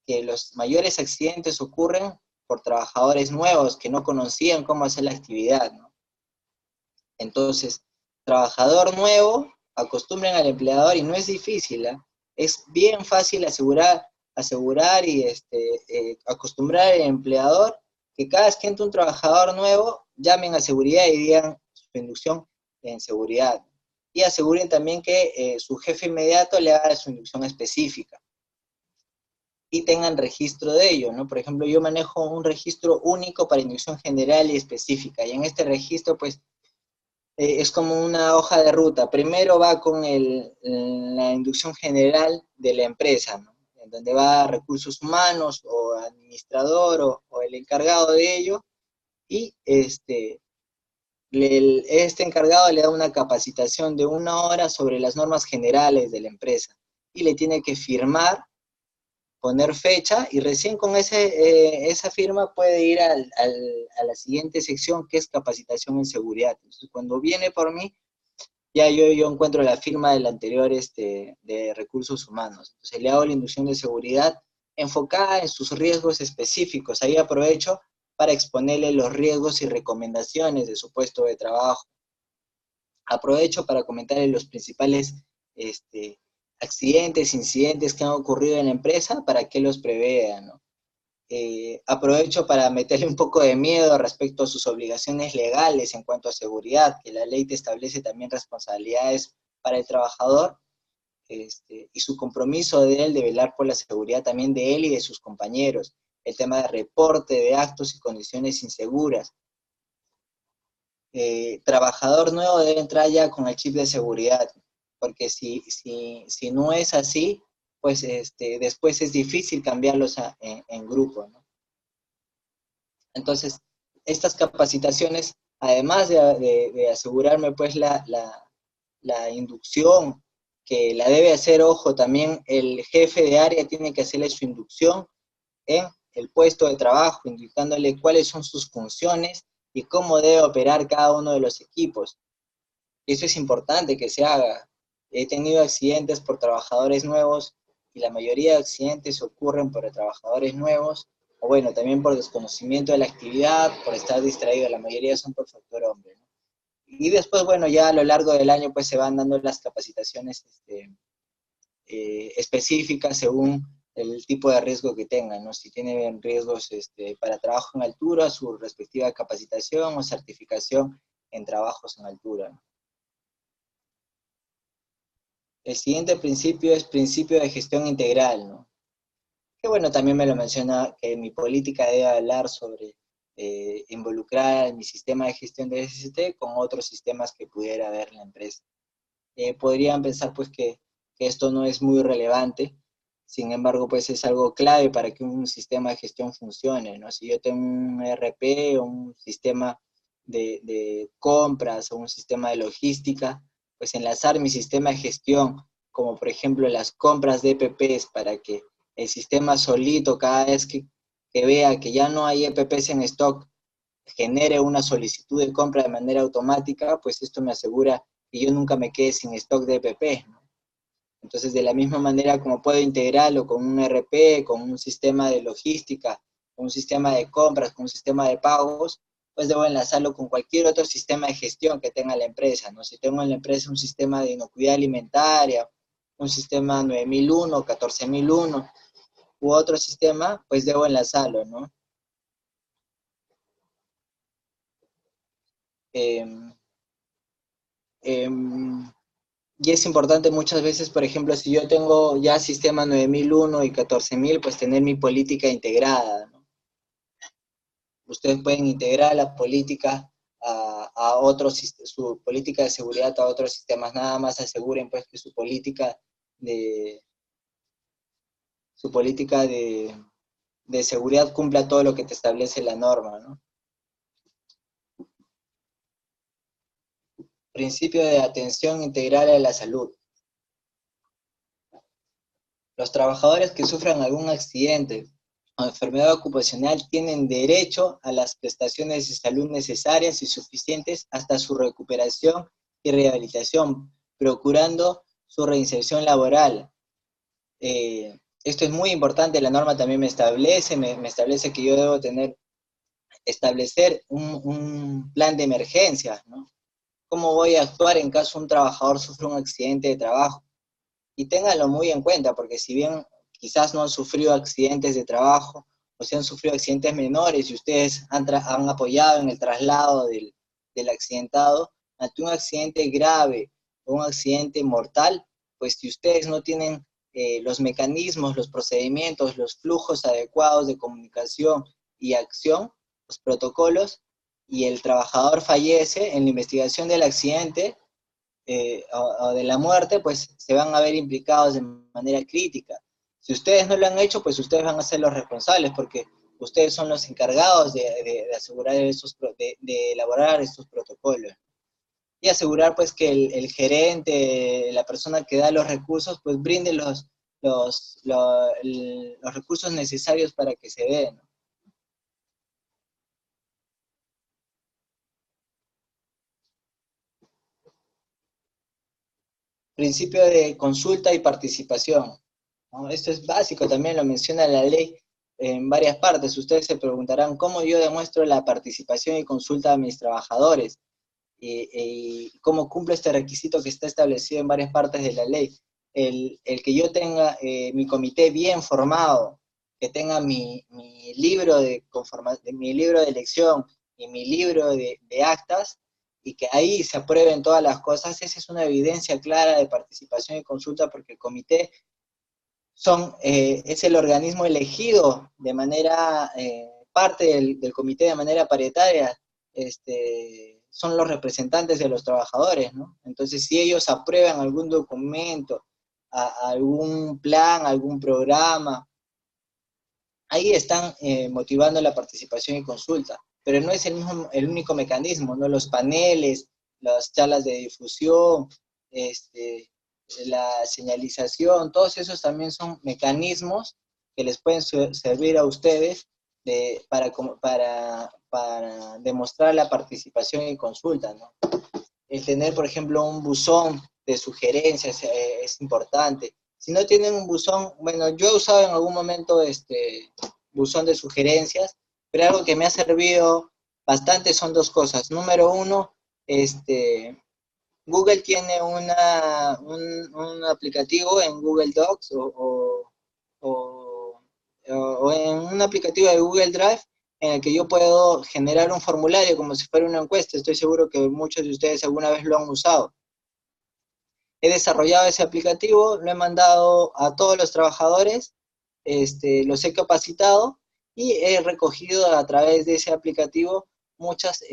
que los mayores accidentes ocurren por trabajadores nuevos que no conocían cómo hacer la actividad, ¿no? Entonces, trabajador nuevo, acostumbren al empleador y no es difícil, ¿eh? Es bien fácil asegurar y acostumbrar al empleador que cada vez que entre un trabajador nuevo, llamen a seguridad y digan su inducción en seguridad. Y aseguren también que su jefe inmediato le haga su inducción específica. Y tengan registro de ello, ¿no? Por ejemplo, yo manejo un registro único para inducción general y específica, y en este registro, pues, es como una hoja de ruta. Primero va con la inducción general de la empresa, ¿no? En donde va recursos humanos o administrador o el encargado de ello, y este encargado le da una capacitación de 1 hora sobre las normas generales de la empresa, y le tiene que firmar, poner fecha, y recién con esa firma puede ir a la siguiente sección, que es capacitación en seguridad. Entonces, cuando viene por mí, ya yo encuentro la firma del anterior de recursos humanos. Entonces le hago la inducción de seguridad enfocada en sus riesgos específicos. Ahí aprovecho para exponerle los riesgos y recomendaciones de su puesto de trabajo. Aprovecho para comentarle los principales accidentes, incidentes que han ocurrido en la empresa para que los prevea, ¿no? Aprovecho para meterle un poco de miedo respecto a sus obligaciones legales en cuanto a seguridad, que la ley te establece también responsabilidades para el trabajador, y su compromiso de él de velar por la seguridad también de él y de sus compañeros, el tema de reporte de actos y condiciones inseguras. Trabajador nuevo debe entrar ya con el chip de seguridad, porque si no es así, pues después es difícil cambiarlos en grupo, ¿no? Entonces, estas capacitaciones, además de asegurarme pues la inducción, que la debe hacer, ojo, también el jefe de área tiene que hacerle su inducción en el puesto de trabajo, indicándole cuáles son sus funciones y cómo debe operar cada uno de los equipos. Y eso es importante que se haga. He tenido accidentes por trabajadores nuevos y la mayoría de accidentes ocurren por trabajadores nuevos, o bueno, también por desconocimiento de la actividad, por estar distraído, la mayoría son por factor hombre, ¿no? Y después, bueno, ya a lo largo del año pues se van dando las capacitaciones específicas según el tipo de riesgo que tengan, ¿no? Si tienen riesgos para trabajo en altura, su respectiva capacitación o certificación en trabajos en altura, ¿no? El siguiente principio es principio de gestión integral, ¿no? Que bueno, también me lo menciona que mi política debe hablar sobre involucrar mi sistema de gestión de SST con otros sistemas que pudiera haber en la empresa. Podrían pensar pues que esto no es muy relevante, sin embargo pues es algo clave para que un sistema de gestión funcione, ¿no? Si yo tengo un ERP o un sistema de compras o un sistema de logística, pues enlazar mi sistema de gestión, como por ejemplo las compras de EPPs, para que el sistema solito cada vez que vea que ya no hay EPPs en stock, genere una solicitud de compra de manera automática, pues esto me asegura que yo nunca me quede sin stock de EPP, ¿no? Entonces, de la misma manera como puedo integrarlo con un ERP, con un sistema de logística, con un sistema de compras, con un sistema de pagos, pues debo enlazarlo con cualquier otro sistema de gestión que tenga la empresa, ¿no? Si tengo en la empresa un sistema de inocuidad alimentaria, un sistema 9001, 14001 u otro sistema, pues debo enlazarlo, ¿no? Eh, eh, y es importante muchas veces, por ejemplo, si yo tengo ya sistema 9001 y 14000, pues tener mi política integrada, ¿no? Ustedes pueden integrar la política a otros, su política de seguridad a otros sistemas, nada más aseguren pues que de, su política de seguridad cumpla todo lo que te establece la norma, ¿no? Principio de atención integral a la salud. Los trabajadores que sufran algún accidente o enfermedad ocupacional tienen derecho a las prestaciones de salud necesarias y suficientes hasta su recuperación y rehabilitación, procurando su reinserción laboral. Esto es muy importante, la norma también me establece que yo debo establecer un plan de emergencia, ¿no? ¿Cómo voy a actuar en caso un trabajador sufra un accidente de trabajo? Y ténganlo muy en cuenta, porque si bien quizás no han sufrido accidentes de trabajo, o si han sufrido accidentes menores y ustedes han apoyado en el traslado del accidentado, ante un accidente grave o un accidente mortal, pues si ustedes no tienen los mecanismos, los procedimientos, los flujos adecuados de comunicación y acción, los protocolos, y el trabajador fallece en la investigación del accidente, o de la muerte, pues se van a ver implicados de manera crítica. Si ustedes no lo han hecho, pues ustedes van a ser los responsables, porque ustedes son los encargados de asegurar de elaborar estos protocolos. Y asegurar pues que el gerente, la persona que da los recursos, pues brinde los recursos necesarios para que se den, ¿no? Principio de consulta y participación, ¿no? Esto es básico, también lo menciona la ley, en varias partes. Ustedes se preguntarán, ¿cómo yo demuestro la participación y consulta a mis trabajadores? Y cómo cumple este requisito que está establecido en varias partes de la ley. El que yo tenga mi comité bien formado, que tenga mi libro mi libro de elección y mi libro de actas, y que ahí se aprueben todas las cosas, esa es una evidencia clara de participación y consulta, porque el comité es el organismo elegido de manera, parte del comité de manera paritaria, son los representantes de los trabajadores, ¿no? Entonces, si ellos aprueban algún documento, algún plan, algún programa, ahí están motivando la participación y consulta, pero no es el único mecanismo, ¿no? Los paneles, las charlas de difusión, la señalización, todos esos también son mecanismos que les pueden servir a ustedes para demostrar la participación y consulta, ¿no? El tener, por ejemplo, un buzón de sugerencias es importante. Si no tienen un buzón, bueno, yo he usado en algún momento buzón de sugerencias, pero algo que me ha servido bastante son dos cosas. Número uno, Google tiene un aplicativo en Google Docs o en un aplicativo de Google Drive en el que yo puedo generar un formulario como si fuera una encuesta. Estoy seguro que muchos de ustedes alguna vez lo han usado. He desarrollado ese aplicativo, lo he mandado a todos los trabajadores, los he capacitado y he recogido a través de ese aplicativo muchos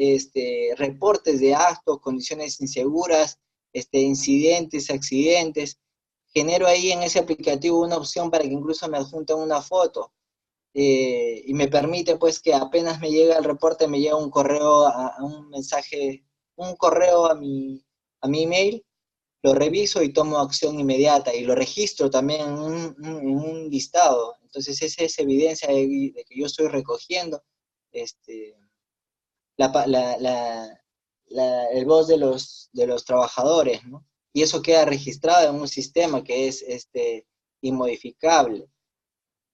reportes de actos, condiciones inseguras, incidentes, accidentes. Genero ahí en ese aplicativo una opción para que incluso me adjunten una foto, y me permite pues que apenas me llega el reporte, me llega un correo, un mensaje, un correo a mi email, lo reviso y tomo acción inmediata y lo registro también en un listado. Entonces esa es evidencia de que yo estoy recogiendo la, la, la, el voz de los trabajadores, ¿no? Y eso queda registrado en un sistema que es inmodificable.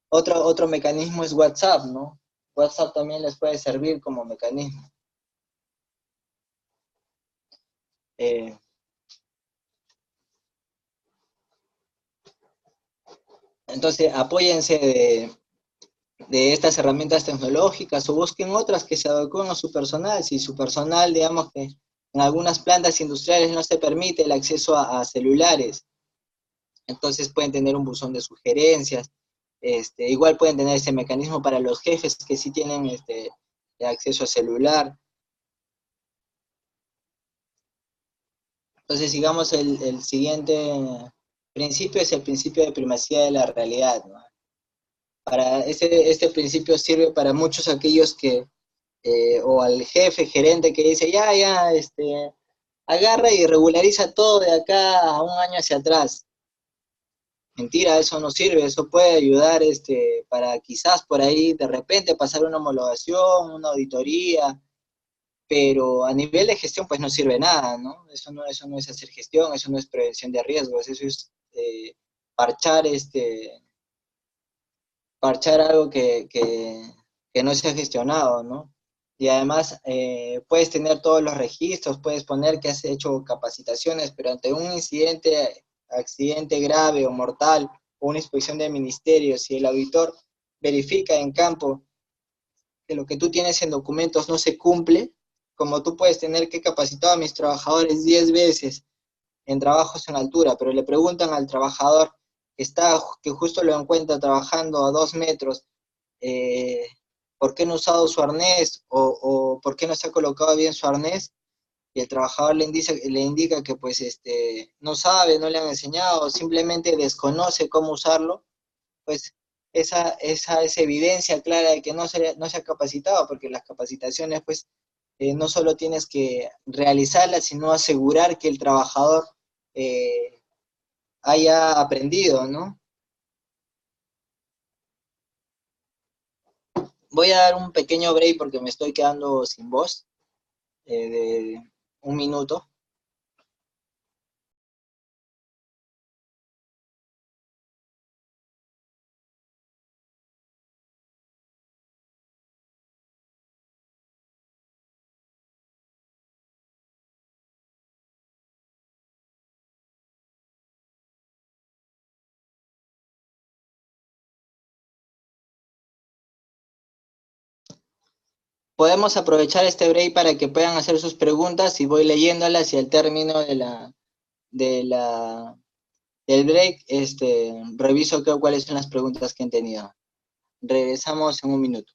Otro mecanismo es WhatsApp, ¿no? WhatsApp también les puede servir como mecanismo. Eh, entonces, apóyense de estas herramientas tecnológicas o busquen otras que se adecuen a su personal. Si su personal, digamos que en algunas plantas industriales no se permite el acceso a celulares, entonces pueden tener un buzón de sugerencias. Igual pueden tener ese mecanismo para los jefes que sí tienen acceso a celular. Entonces, sigamos el siguiente principio, es el principio de primacía de la realidad, ¿no? Este principio sirve para muchos aquellos que, o al jefe, gerente que dice, ya, agarra y regulariza todo de acá a un año hacia atrás. Mentira, eso no sirve, eso puede ayudar para quizás por ahí de repente pasar una homologación, una auditoría, pero a nivel de gestión pues no sirve nada, ¿no? Eso no es hacer gestión, eso no es prevención de riesgos, eso es parchar, parchar algo que no se ha gestionado, ¿no? Y además puedes tener todos los registros, puedes poner que has hecho capacitaciones, pero ante un incidente, accidente grave o mortal, o una inspección del ministerio, si el auditor verifica en campo que lo que tú tienes en documentos no se cumple, como tú puedes tener que capacitar a mis trabajadores 10 veces en trabajos en altura, pero le preguntan al trabajador que justo lo encuentra trabajando a 2 metros, eh, ¿por qué no ha usado su arnés o por qué no se ha colocado bien su arnés? Y el trabajador le indica que pues no sabe, no le han enseñado, simplemente desconoce cómo usarlo, pues esa es evidencia clara de que no se ha capacitado, porque las capacitaciones pues no solo tienes que realizarlas, sino asegurar que el trabajador eh, haya aprendido, ¿no? Voy a dar un pequeño break porque me estoy quedando sin voz, de un minuto. Podemos aprovechar este break para que puedan hacer sus preguntas y voy leyéndolas y al término de la, del break, reviso cuáles son las preguntas que han tenido. Regresamos en un minuto.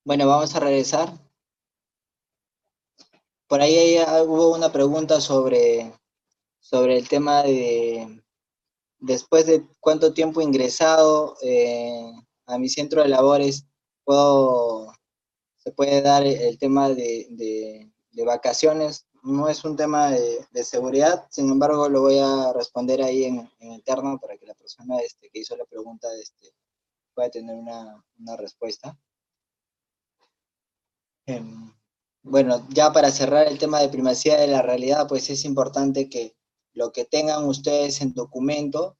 Bueno, vamos a regresar. Por ahí hubo una pregunta sobre el tema de después de cuánto tiempo ingresado a mi centro de labores, se puede dar el tema de vacaciones. No es un tema de seguridad, sin embargo lo voy a responder ahí en interno para que la persona que hizo la pregunta pueda tener una respuesta. Bueno, ya para cerrar el tema de primacía de la realidad, pues es importante que lo que tengan ustedes en documento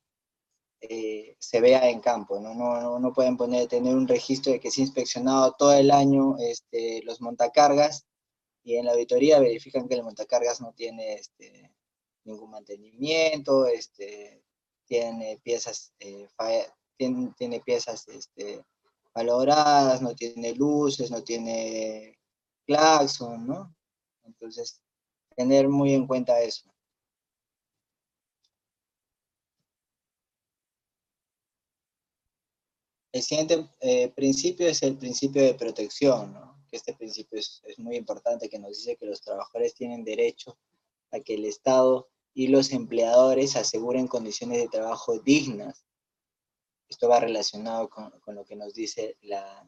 se vea en campo, ¿no? No pueden tener un registro de que se ha inspeccionado todo el año los montacargas y en la auditoría verifican que el montacargas no tiene ningún mantenimiento, tiene piezas, tiene piezas valoradas, no tiene luces, no tiene claxon, ¿no? Entonces, tener muy en cuenta eso. El siguiente principio es el principio de protección, ¿no? Este principio es muy importante, que nos dice que los trabajadores tienen derecho a que el Estado y los empleadores aseguren condiciones de trabajo dignas. Esto va relacionado con lo que nos dice la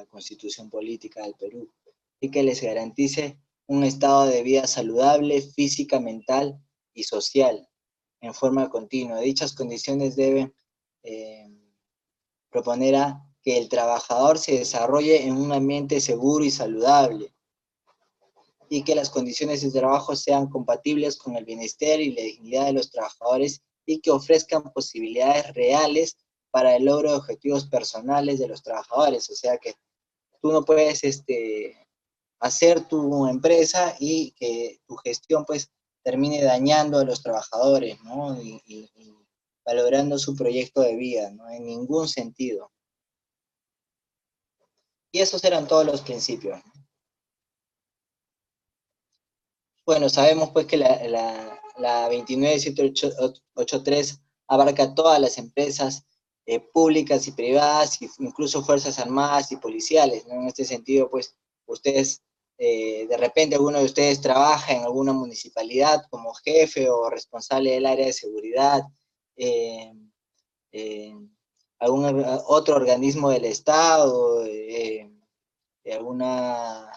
Constitución Política del Perú, y que les garantice un estado de vida saludable, física, mental y social, en forma continua. Dichas condiciones deben proponer a que el trabajador se desarrolle en un ambiente seguro y saludable, y que las condiciones de trabajo sean compatibles con el bienestar y la dignidad de los trabajadores y que ofrezcan posibilidades reales para el logro de objetivos personales de los trabajadores. O sea que tú no puedes hacer tu empresa y que tu gestión pues termine dañando a los trabajadores, ¿no? Y valorando su proyecto de vida, ¿no? En ningún sentido. Y esos eran todos los principios. Bueno, sabemos pues que la 29783 abarca todas las empresas públicas y privadas, incluso fuerzas armadas y policiales, ¿no? En este sentido, pues, ustedes, de repente alguno de ustedes trabaja en alguna municipalidad como jefe o responsable del área de seguridad, eh, eh, algún otro organismo del Estado, alguna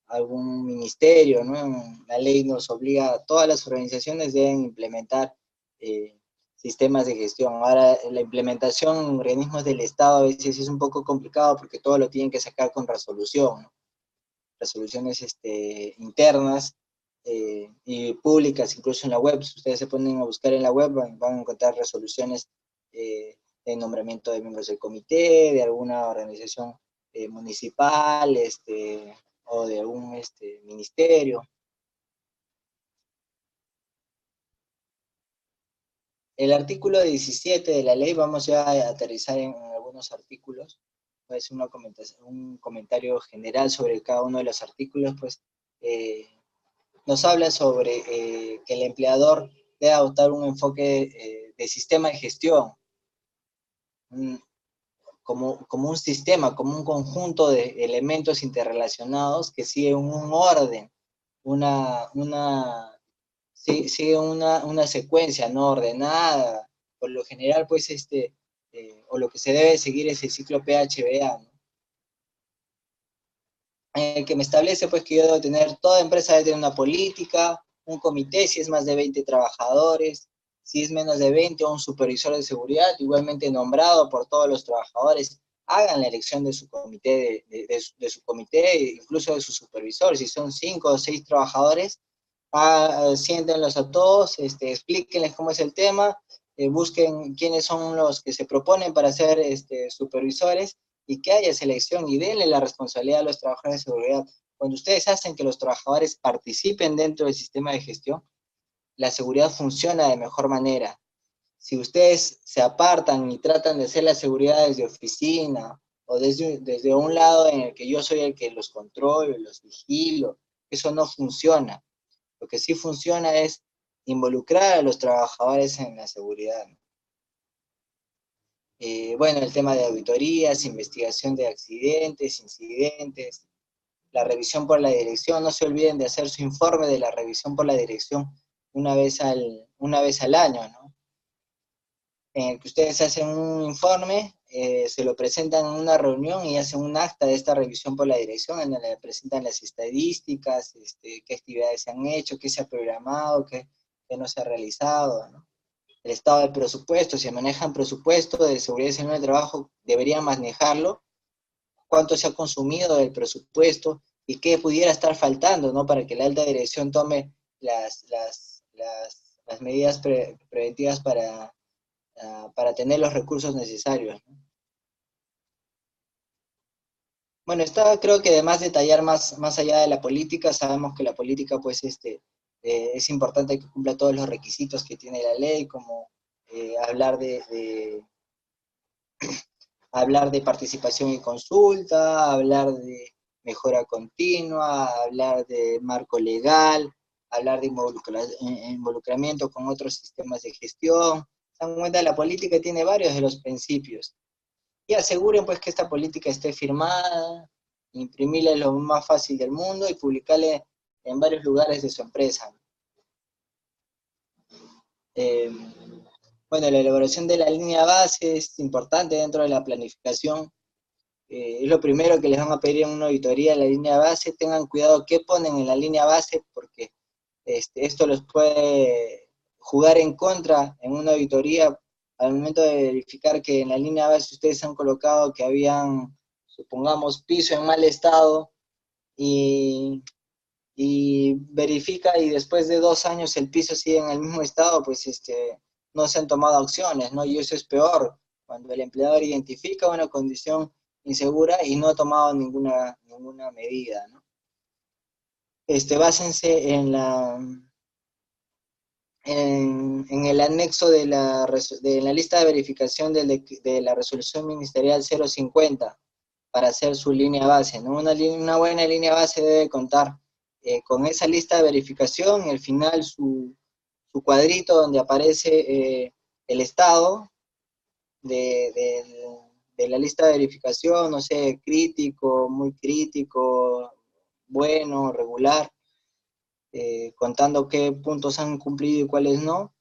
algún ministerio, ¿no? La ley nos obliga, todas las organizaciones deben implementar eh, sistemas de gestión. Ahora, la implementación en organismos del Estado a veces es un poco complicado porque todo lo tienen que sacar con resolución, ¿no? Resoluciones internas y públicas, incluso en la web. Si ustedes se ponen a buscar en la web, van a encontrar resoluciones de nombramiento de miembros del comité, de alguna organización municipal, o de algún ministerio. El artículo 17 de la ley, vamos ya a aterrizar en algunos artículos, pues un comentario general sobre cada uno de los artículos, pues nos habla sobre que el empleador debe adoptar un enfoque de sistema de gestión, como un sistema, como un conjunto de elementos interrelacionados que siguen un orden, sigue una secuencia no ordenada. Por lo general, pues, o lo que se debe seguir es el ciclo PHBA, ¿no? En el que me establece, pues, que yo debo tener, toda empresa debe tener una política, un comité, si es más de 20 trabajadores, si es menos de 20, o un supervisor de seguridad, igualmente nombrado por todos los trabajadores, hagan la elección de su comité, de su comité, incluso de su supervisor. Si son 5 o 6 trabajadores, siéntenlos a todos, explíquenles cómo es el tema, busquen quiénes son los que se proponen para ser supervisores, y que haya selección y denle la responsabilidad a los trabajadores de seguridad. Cuando ustedes hacen que los trabajadores participen dentro del sistema de gestión, la seguridad funciona de mejor manera. Si ustedes se apartan y tratan de hacer la seguridad desde oficina o desde un lado en el que yo soy el que los controlo, los vigilo, eso no funciona. Lo que sí funciona es involucrar a los trabajadores en la seguridad. Bueno, el tema de auditorías, investigación de accidentes, incidentes, la revisión por la dirección. No se olviden de hacer su informe de la revisión por la dirección una vez al año, ¿no? En el que ustedes hacen un informe, se lo presentan en una reunión y hacen un acta de esta revisión por la dirección, en donde presentan las estadísticas, qué actividades se han hecho, qué se ha programado, qué no se ha realizado, ¿no? El estado del presupuesto, si manejan presupuesto de seguridad y salud en el trabajo, deberían manejarlo, cuánto se ha consumido del presupuesto y qué pudiera estar faltando, ¿no? Para que la alta dirección tome las medidas preventivas para tener los recursos necesarios, ¿no? Bueno, está, creo que además de detallar más allá de la política, sabemos que la política, pues, es importante que cumpla todos los requisitos que tiene la ley, como hablar de participación y consulta, hablar de mejora continua, hablar de marco legal, hablar de involucramiento con otros sistemas de gestión. Se dan cuenta, la política tiene varios de los principios. Y aseguren, pues, que esta política esté firmada, imprimirla lo más fácil del mundo y publicarla en varios lugares de su empresa. Eh, bueno, la elaboración de la línea base es importante dentro de la planificación. Es lo primero que les van a pedir en una auditoría, la línea base. Tengan cuidado qué ponen en la línea base, porque esto los puede jugar en contra en una auditoría al momento de verificar que en la línea base ustedes han colocado que habían, supongamos, piso en mal estado, y, y verifica y después de 2 años el piso sigue en el mismo estado, pues no se han tomado acciones, ¿no? Y eso es peor, cuando el empleador identifica una condición insegura y no ha tomado ninguna medida, ¿no? Básense en el anexo de la lista de verificación de la resolución ministerial 050 para hacer su línea base, ¿no? Una buena línea base debe contar con esa lista de verificación y al final su cuadrito donde aparece el estado de la lista de verificación, no sé, crítico, muy crítico, bueno, regular, contando qué puntos han cumplido y cuáles no.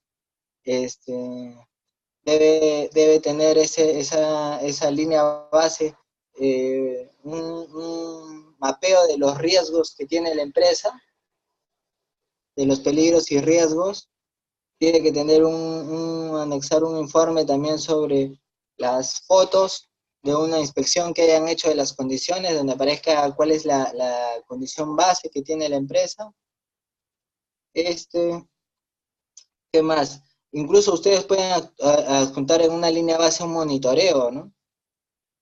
Debe tener esa línea base, un mapeo de los riesgos que tiene la empresa, de los peligros y riesgos. Tiene que tener anexar un informe también sobre las fotos de una inspección que hayan hecho de las condiciones, donde aparezca cuál es la condición base que tiene la empresa. ¿Qué más? Incluso ustedes pueden adjuntar en una línea base un monitoreo, ¿no?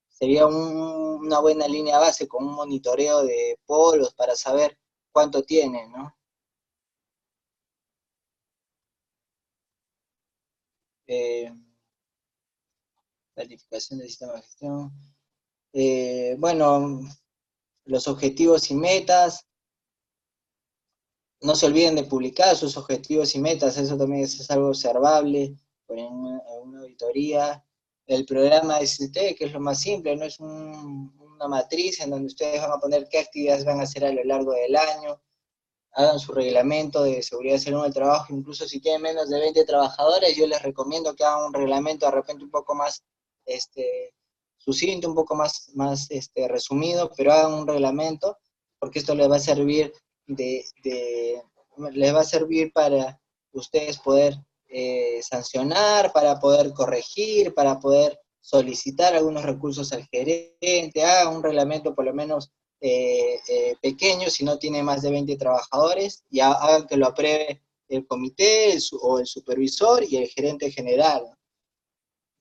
Sería una buena línea base con un monitoreo de polos para saber cuánto tienen, ¿no? Planificación del sistema de gestión. Bueno, los objetivos y metas. No se olviden de publicar sus objetivos y metas, eso también es algo observable en una auditoría. El programa de ST, que es lo más simple, no es una matriz en donde ustedes van a poner qué actividades van a hacer a lo largo del año. Hagan su reglamento de seguridad y salud del trabajo, incluso si tienen menos de 20 trabajadores, yo les recomiendo que hagan un reglamento de repente un poco más sucinto, un poco más resumido, pero hagan un reglamento, porque esto les va a servir les va a servir para ustedes poder sancionar, para poder corregir, para poder solicitar algunos recursos al gerente. Hagan un reglamento por lo menos pequeño, si no tiene más de 20 trabajadores, y hagan que lo apruebe el comité o el supervisor y el gerente general.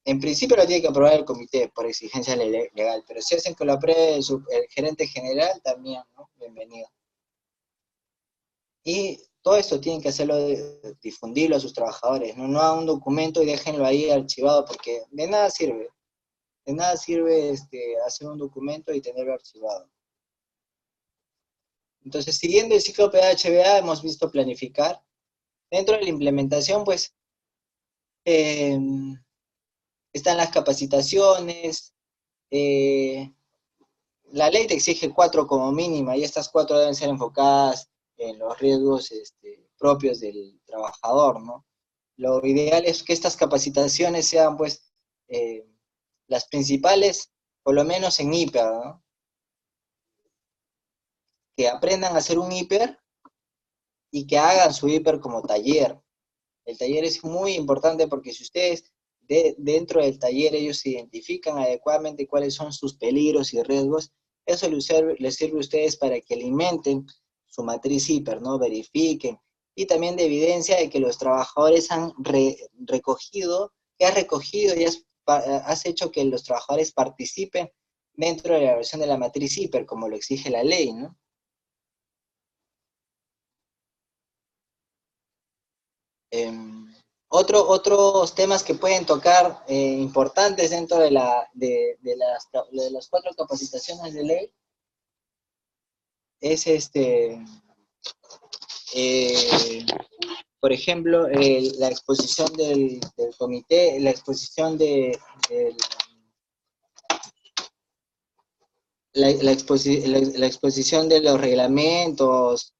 En principio lo tiene que aprobar el comité por exigencia legal, pero si hacen que lo apruebe el gerente general, también, ¿no? Bienvenido. Y todo esto tienen que hacerlo, difundirlo a sus trabajadores, ¿no? No hagan un documento y déjenlo ahí archivado, porque de nada sirve. De nada sirve hacer un documento y tenerlo archivado. Entonces, siguiendo el ciclo PHBA, hemos visto planificar. Dentro de la implementación, pues, están las capacitaciones. La ley te exige 4 como mínima, y estas 4 deben ser enfocadas en los riesgos propios del trabajador, ¿no? Lo ideal es que estas capacitaciones sean, pues, las principales, por lo menos en hiper, ¿no? Que aprendan a hacer un hiper y que hagan su hiper como taller. El taller es muy importante porque si ustedes dentro del taller ellos identifican adecuadamente cuáles son sus peligros y riesgos, eso les sirve a ustedes para que alimenten su matriz hiper, ¿no? Verifiquen. Y también de evidencia de que los trabajadores han recogido, que has recogido y has hecho que los trabajadores participen dentro de la elaboración de la matriz hiper, como lo exige la ley, ¿no? Otros temas que pueden tocar importantes dentro de las 4 capacitaciones de ley es por ejemplo, la exposición del comité, la exposición la exposición de los reglamentos.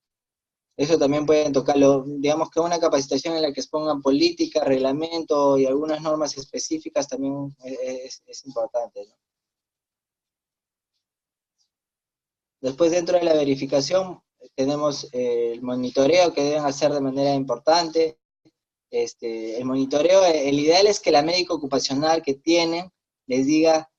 Eso también pueden tocarlo, digamos que una capacitación en la que expongan política, reglamento y algunas normas específicas también es importante, ¿no? Después, dentro de la verificación, tenemos el monitoreo que deben hacer de manera importante. el monitoreo, el ideal es que la médica ocupacional que tienen les diga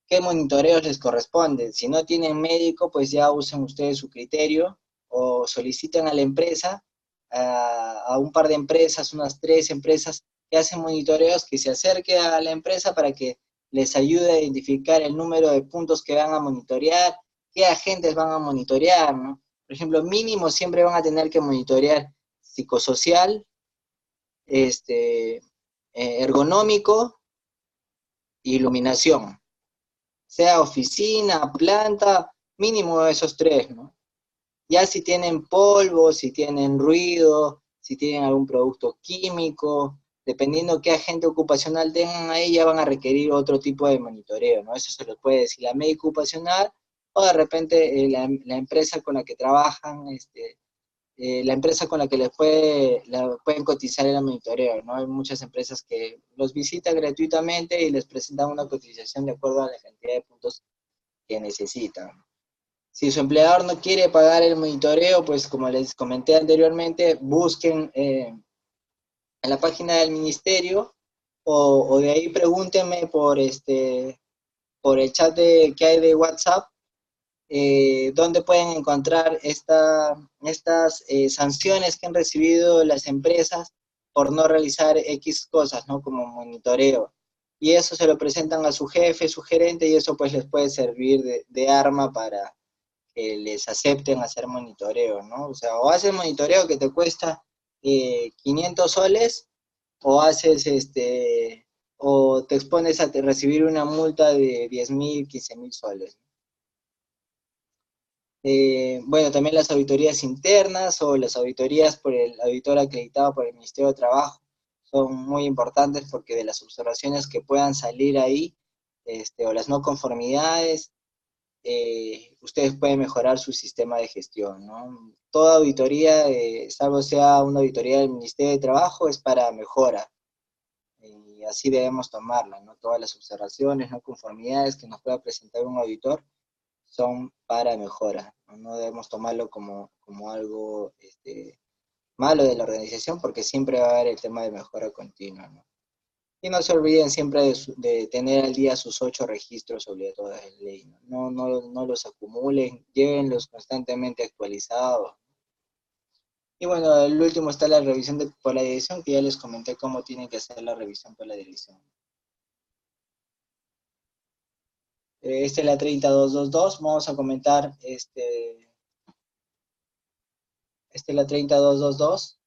qué monitoreos les corresponden. Si no tienen médico, pues ya usen ustedes su criterio o soliciten a la empresa, a un par de empresas, unas 3 empresas que hacen monitoreos, que se acerque a la empresa para que les ayude a identificar el número de puntos que van a monitorear, qué agentes van a monitorear, ¿no? Por ejemplo, mínimo siempre van a tener que monitorear psicosocial, ergonómico, iluminación, sea oficina, planta, mínimo esos 3, ¿no? Ya si tienen polvo, si tienen ruido, si tienen algún producto químico, dependiendo qué agente ocupacional tengan ahí, ya van a requerir otro tipo de monitoreo, ¿no? Eso se lo puede decir la médica ocupacional o de repente la empresa con la que trabajan, la empresa con la que pueden cotizar el monitoreo, ¿no? Hay muchas empresas que los visitan gratuitamente y les presentan una cotización de acuerdo a la cantidad de puntos que necesitan. Si su empleador no quiere pagar el monitoreo, pues como les comenté anteriormente, busquen en la página del ministerio o de ahí pregúntenme por el chat que hay de WhatsApp, donde pueden encontrar estas sanciones que han recibido las empresas por no realizar X cosas, ¿no? Como monitoreo. Y eso se lo presentan a su jefe, su gerente, y eso pues les puede servir de arma para que les acepten hacer monitoreo, ¿no? O sea, o haces monitoreo que te cuesta 500 soles, o haces o te expones a recibir una multa de 10.000, 15.000 soles. Bueno, también las auditorías internas o las auditorías por el auditor acreditado por el Ministerio de Trabajo son muy importantes porque de las observaciones que puedan salir ahí, o las no conformidades, ustedes pueden mejorar su sistema de gestión, ¿no? Toda auditoría, salvo sea una auditoría del Ministerio de Trabajo, es para mejora. Y así debemos tomarla, ¿no? Todas las observaciones, no conformidades que nos pueda presentar un auditor son para mejora, ¿no? No debemos tomarlo como algo malo de la organización, porque siempre va a haber el tema de mejora continua, ¿no? Y no se olviden siempre de tener al día sus 8 registros obligatorios de ley, ¿no? No los acumulen, llévenlos constantemente actualizados. Y bueno, el último está la revisión por la dirección, que ya les comenté cómo tienen que hacer la revisión por la dirección. Esta es la 30222, vamos a comentar, esta es la 30222.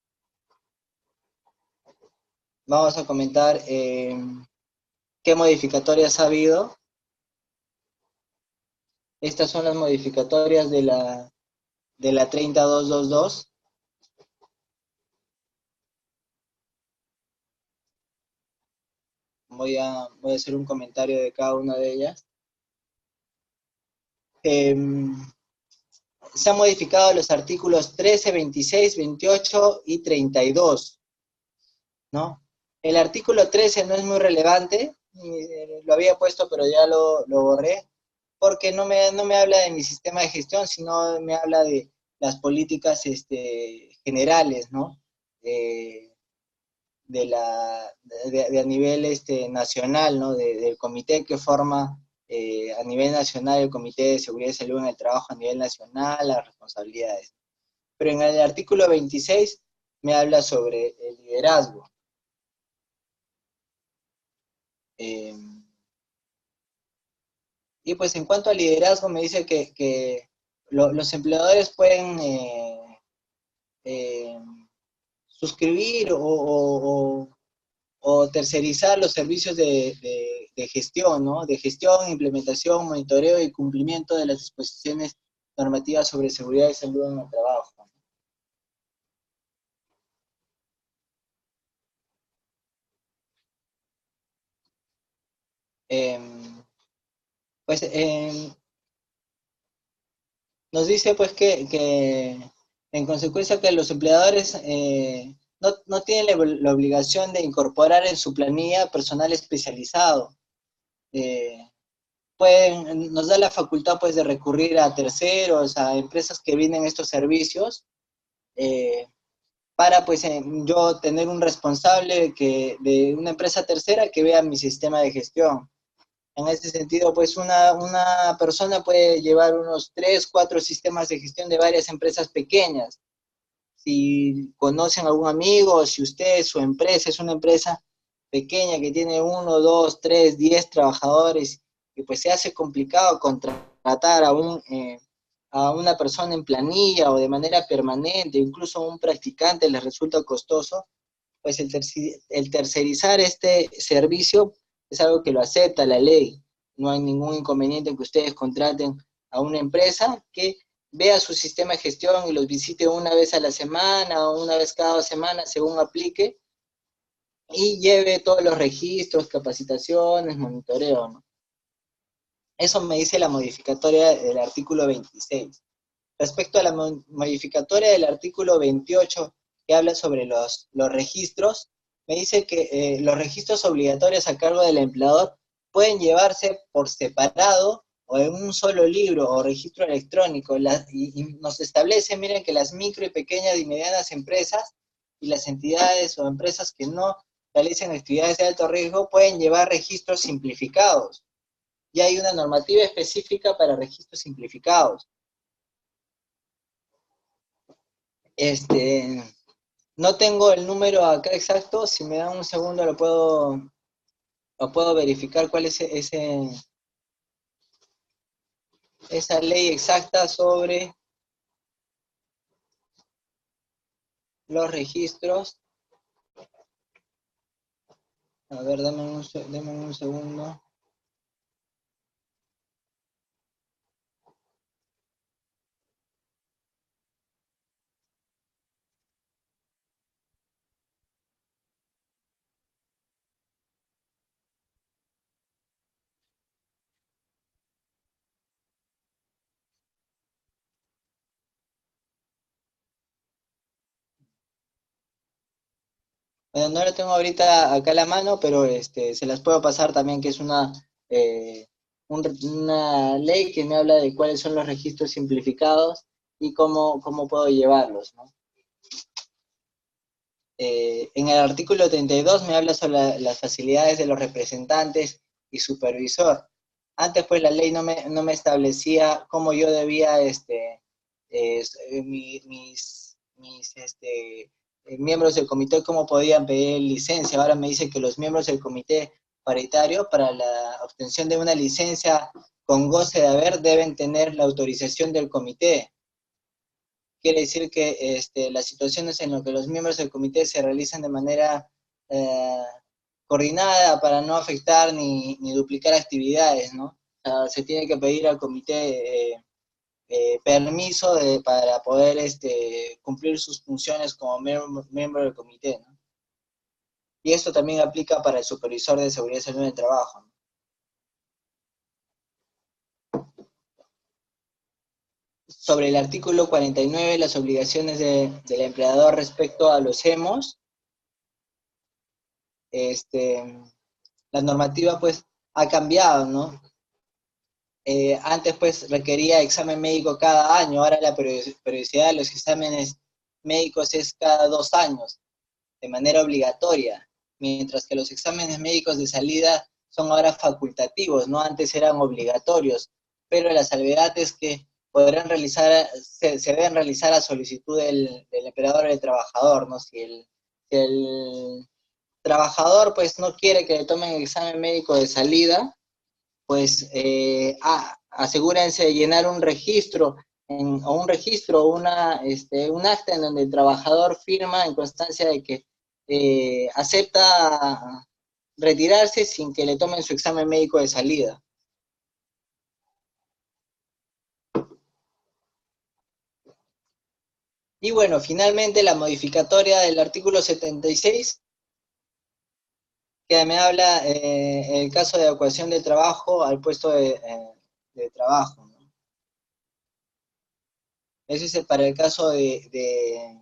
Vamos a comentar qué modificatorias ha habido. Estas son las modificatorias de la 30222. Voy a hacer un comentario de cada una de ellas. Se han modificado los artículos 13, 26, 28 y 32, ¿no? El artículo 13 no es muy relevante, lo había puesto pero ya lo borré, porque no me habla de mi sistema de gestión, sino me habla de las políticas generales, ¿no? De a nivel nacional, ¿no? Del comité que forma a nivel nacional el Comité de Seguridad y Salud en el Trabajo a nivel nacional, las responsabilidades. Pero en el artículo 26 me habla sobre el liderazgo. Eh, y pues en cuanto al liderazgo me dice que los empleadores pueden eh, suscribir o tercerizar los servicios de gestión, ¿no? De gestión, implementación, monitoreo y cumplimiento de las disposiciones normativas sobre seguridad y salud en el trabajo. Eh, pues nos dice pues que en consecuencia que los empleadores no tienen la obligación de incorporar en su planilla personal especializado. Nos da la facultad pues de recurrir a terceros, a empresas que brinden estos servicios, eh, para pues yo tener un responsable de una empresa tercera que vea mi sistema de gestión. En ese sentido, pues una persona puede llevar unos 3, 4 sistemas de gestión de varias empresas pequeñas. Si conocen a algún amigo, o si usted, su empresa es una empresa pequeña que tiene 1, 2, 3, 10 trabajadores, y pues se hace complicado contratar a una persona en planilla o de manera permanente, incluso a un practicante les resulta costoso, pues el tercerizar este servicio es algo que lo acepta la ley. No hay ningún inconveniente en que ustedes contraten a una empresa que vea su sistema de gestión y los visite una vez a la semana o una vez cada 2 semanas, según aplique, y lleve todos los registros, capacitaciones, monitoreo, ¿no? Eso me dice la modificatoria del artículo 26. Respecto a la modificatoria del artículo 28, que habla sobre los registros, me dice que los registros obligatorios a cargo del empleador pueden llevarse por separado o en un solo libro o registro electrónico. Y nos establece, miren, que las micro y pequeñas y medianas empresas y las entidades o empresas que no realicen actividades de alto riesgo pueden llevar registros simplificados. Y hay una normativa específica para registros simplificados. Este, no tengo el número acá exacto, si me dan un segundo lo puedo verificar cuál es esa ley exacta sobre los registros. A ver, dame un segundo. Bueno, no lo tengo ahorita acá a la mano, pero se las puedo pasar también, que es eh, una ley que me habla de cuáles son los registros simplificados y cómo puedo llevarlos, ¿no? En el artículo 32 me habla sobre las facilidades de los representantes y supervisor. Antes, pues, la ley no me establecía cómo yo debía, miembros del comité, cómo podían pedir licencia. Ahora me dice que los miembros del comité paritario, para la obtención de una licencia con goce de haber, deben tener la autorización del comité. Quiere decir que las situaciones en las que los miembros del comité se realizan de manera eh, coordinada para no afectar ni duplicar actividades, ¿no? O sea, se tiene que pedir al comité permiso para poder cumplir sus funciones como miembro del comité, ¿no? Y esto también aplica para el supervisor de seguridad y salud en el trabajo, ¿no? Sobre el artículo 49, las obligaciones del empleador respecto a los EMOS, este, la normativa pues ha cambiado, ¿no? Antes pues requería examen médico cada año, ahora la periodicidad de los exámenes médicos es cada 2 años, de manera obligatoria, mientras que los exámenes médicos de salida son ahora facultativos, ¿no? Antes eran obligatorios, pero la salvedad es que se deben realizar a solicitud del empleador o del trabajador, ¿no? Si el trabajador pues no quiere que le tomen el examen médico de salida, pues asegúrense de llenar un registro, un acta en donde el trabajador firma en constancia de que acepta retirarse sin que le tomen su examen médico de salida. Y bueno, finalmente la modificatoria del artículo 76, que me habla el caso de adecuación del trabajo al puesto de trabajo, ¿no? Ese es para el caso de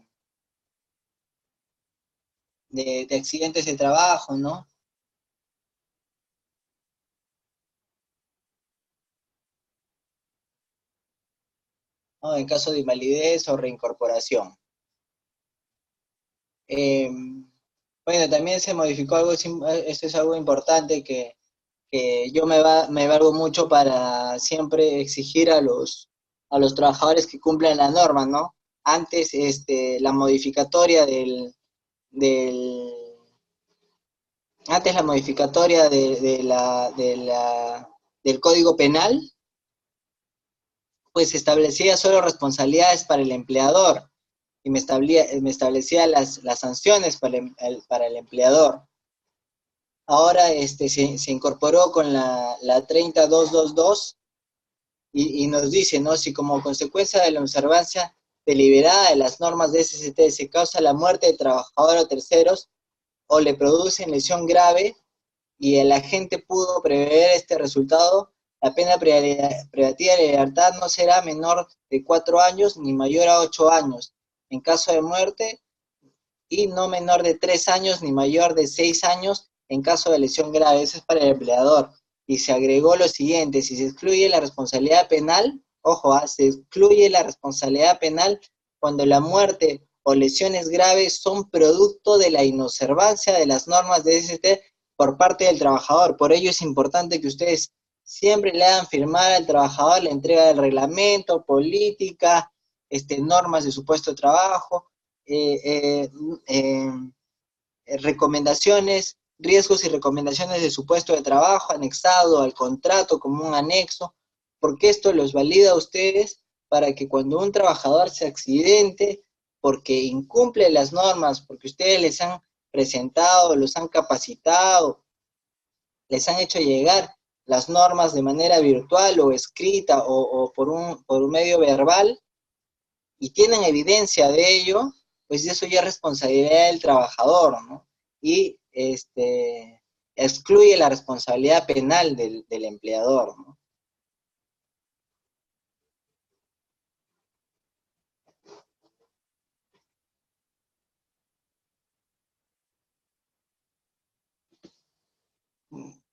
accidentes de trabajo, ¿no? ¿No? En caso de invalidez o reincorporación. Eh, bueno, también se modificó algo, esto es algo importante que yo me valgo mucho para siempre exigir a los trabajadores que cumplan la norma, ¿no? Antes, la modificatoria del, antes la modificatoria del Código Penal, pues establecía solo responsabilidades para el empleador y me establecía las sanciones para el empleador. Ahora se incorporó con la 30222 y nos dice, ¿no? Si como consecuencia de la observancia deliberada de las normas de SST se causa la muerte de trabajador o terceros o le producen lesión grave y el agente pudo prever este resultado, la pena privativa de libertad no será menor de 4 años ni mayor a 8 años. En caso de muerte, y no menor de 3 años ni mayor de 6 años en caso de lesión grave. Eso es para el empleador. Y se agregó lo siguiente, si se excluye la responsabilidad penal, ojo, se excluye la responsabilidad penal cuando la muerte o lesiones graves son producto de la inobservancia de las normas de SST por parte del trabajador. Por ello es importante que ustedes siempre le hagan firmar al trabajador la entrega del reglamento, política, normas de su puesto de trabajo, eh, eh, recomendaciones, riesgos y recomendaciones de su puesto de trabajo anexado al contrato como un anexo, porque esto los valida a ustedes para que cuando un trabajador se accidente, porque incumple las normas, porque ustedes les han presentado, los han capacitado, les han hecho llegar las normas de manera virtual o escrita o por un medio verbal, y tienen evidencia de ello, pues eso ya es responsabilidad del trabajador, ¿no? Y excluye la responsabilidad penal del empleador, ¿no?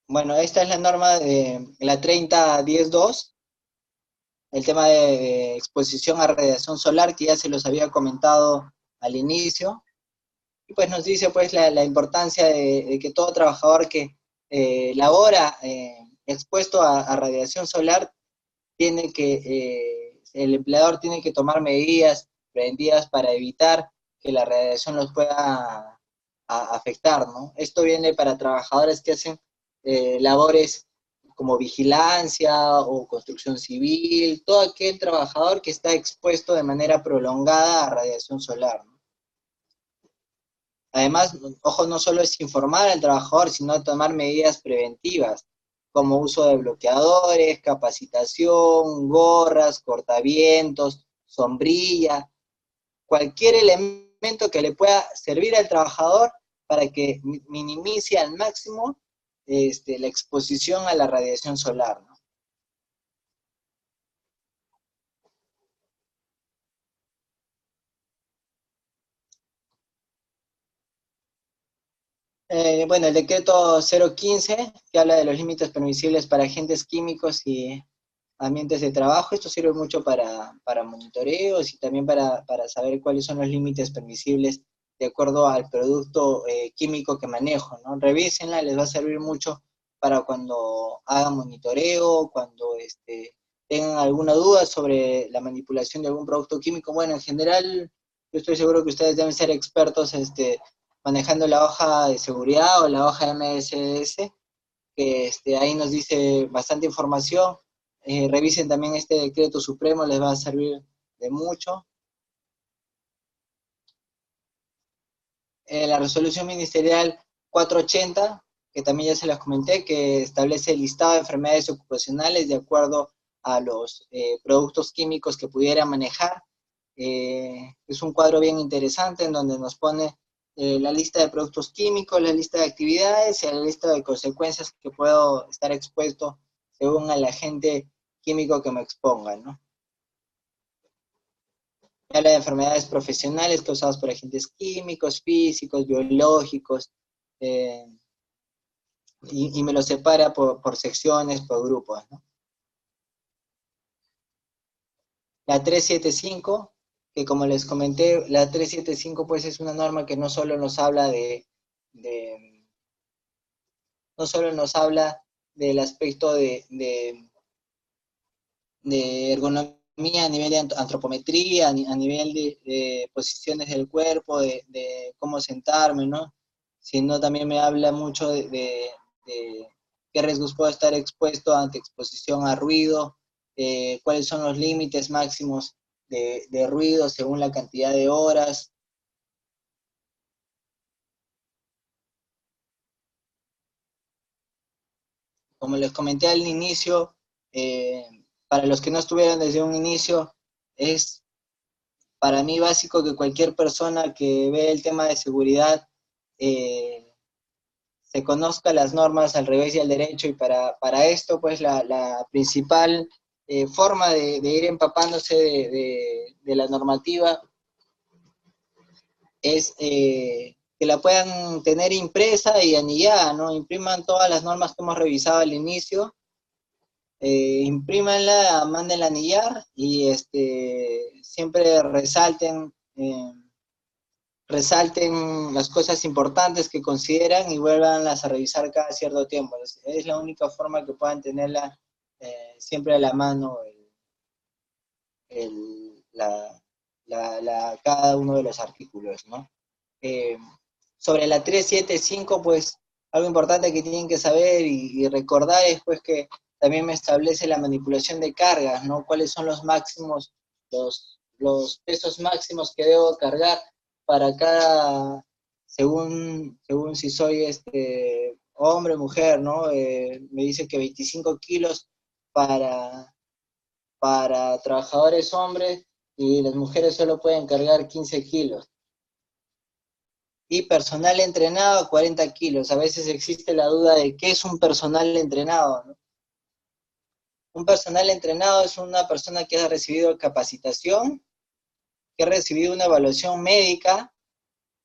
Bueno, esta es la norma de la 30.10.2, el tema de exposición a radiación solar, que ya se los había comentado al inicio, y pues nos dice pues la importancia de que todo trabajador que labora expuesto a radiación solar tiene el empleador tiene que tomar medidas preventivas para evitar que la radiación los pueda afectar, ¿no? Esto viene para trabajadores que hacen labores como vigilancia o construcción civil, todo aquel trabajador que está expuesto de manera prolongada a radiación solar, ¿no? Además, ojo, no solo es informar al trabajador, sino tomar medidas preventivas, como uso de bloqueadores, capacitación, gorras, cortavientos, sombrilla, cualquier elemento que le pueda servir al trabajador para que minimice al máximo la exposición a la radiación solar, ¿no? Bueno, el decreto 015, que habla de los límites permisibles para agentes químicos y ambientes de trabajo. Esto sirve mucho para monitoreos y también para saber cuáles son los límites permisibles de acuerdo al producto químico que manejo, ¿no? Revísenla, les va a servir mucho para cuando hagan monitoreo, cuando tengan alguna duda sobre la manipulación de algún producto químico. Bueno, en general, yo estoy seguro que ustedes deben ser expertos manejando la hoja de seguridad o la hoja MSS, que ahí nos dice bastante información. Revisen también este decreto supremo, les va a servir de mucho. La resolución ministerial 480, que también ya se las comenté, que establece el listado de enfermedades ocupacionales de acuerdo a los productos químicos que pudiera manejar. Es un cuadro bien interesante en donde nos pone la lista de productos químicos, la lista de actividades y la lista de consecuencias que puedo estar expuesto según al agente químico que me exponga, ¿no? Habla de enfermedades profesionales causadas por agentes químicos, físicos, biológicos, eh, y me lo separa por secciones, por grupos, ¿no? La 375 que como les comenté, la 375 pues es una norma que no solo nos habla no solo nos habla del aspecto de ergonomía a nivel de antropometría, a nivel de posiciones del cuerpo, de cómo sentarme, ¿no? Sino también me habla mucho de qué riesgos puedo estar expuesto ante exposición a ruido, cuáles son los límites máximos de ruido según la cantidad de horas. Como les comenté al inicio, eh, para los que no estuvieron desde un inicio, es para mí básico que cualquier persona que ve el tema de seguridad eh, se conozca las normas al revés y al derecho, y para esto, pues la principal forma de ir empapándose de la normativa es que la puedan tener impresa y anillada, ¿no? Impriman todas las normas que hemos revisado al inicio, imprímanla, mándenla a anillar y siempre resalten las cosas importantes que consideran y vuelvanlas a revisar cada cierto tiempo. Es la única forma que puedan tenerla siempre a la mano el, la, cada uno de los artículos, ¿no? Eh, Sobre la 375, pues algo importante que tienen que saber y recordar es pues que también me establece la manipulación de cargas, ¿no? Cuáles son los máximos, los pesos máximos que debo cargar para cada, según si soy hombre o mujer, ¿no? Me dice que 25 kilos para, para trabajadores hombres y las mujeres solo pueden cargar 15 kilos. Y personal entrenado, 40 kilos. A veces existe la duda de qué es un personal entrenado, ¿no? Un personal entrenado es una persona que ha recibido capacitación, que ha recibido una evaluación médica,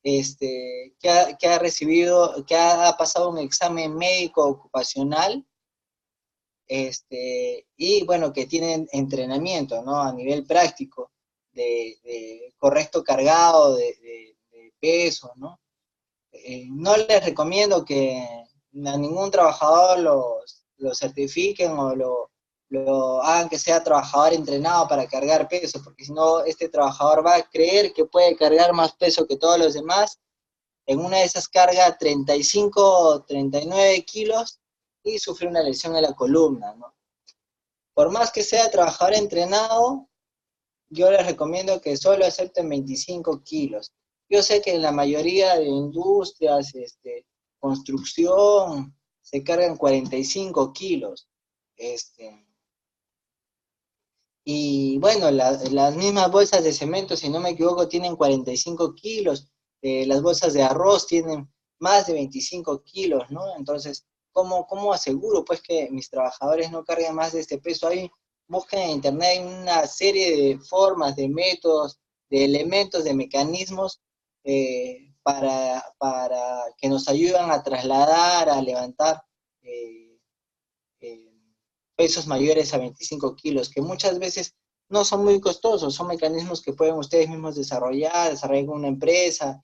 que ha pasado un examen médico ocupacional, y bueno, que tienen entrenamiento, ¿no? A nivel práctico, de correcto cargado de peso, ¿no? No les recomiendo que a ningún trabajador lo certifiquen o lo hagan que sea trabajador entrenado para cargar peso, porque si no, este trabajador va a creer que puede cargar más peso que todos los demás. En una de esas carga 35 o 39 kilos y sufre una lesión en la columna, ¿no? Por más que sea trabajador entrenado, yo les recomiendo que solo acepten 25 kilos. Yo sé que en la mayoría de industrias, construcción, se cargan 45 kilos. Y bueno, las mismas bolsas de cemento, si no me equivoco, tienen 45 kilos. Las bolsas de arroz tienen más de 25 kilos, ¿no? Entonces, ¿cómo aseguro pues que mis trabajadores no carguen más de este peso? Ahí busquen en internet una serie de formas, de métodos, de elementos, de mecanismos para que nos ayuden a trasladar, a levantar eh, pesos mayores a 25 kilos, que muchas veces no son muy costosos, son mecanismos que pueden ustedes mismos desarrollar con una empresa,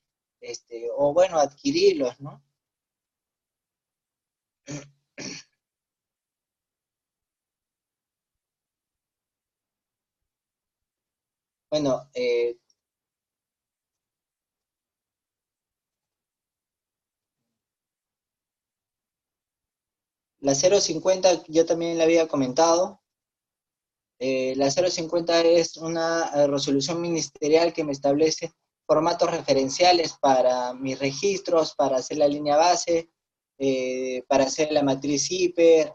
o bueno, adquirirlos, ¿no? Bueno, la 050 yo también le había comentado. La 050 es una resolución ministerial que me establece formatos referenciales para mis registros, para hacer la línea base, para hacer la matriz hiper,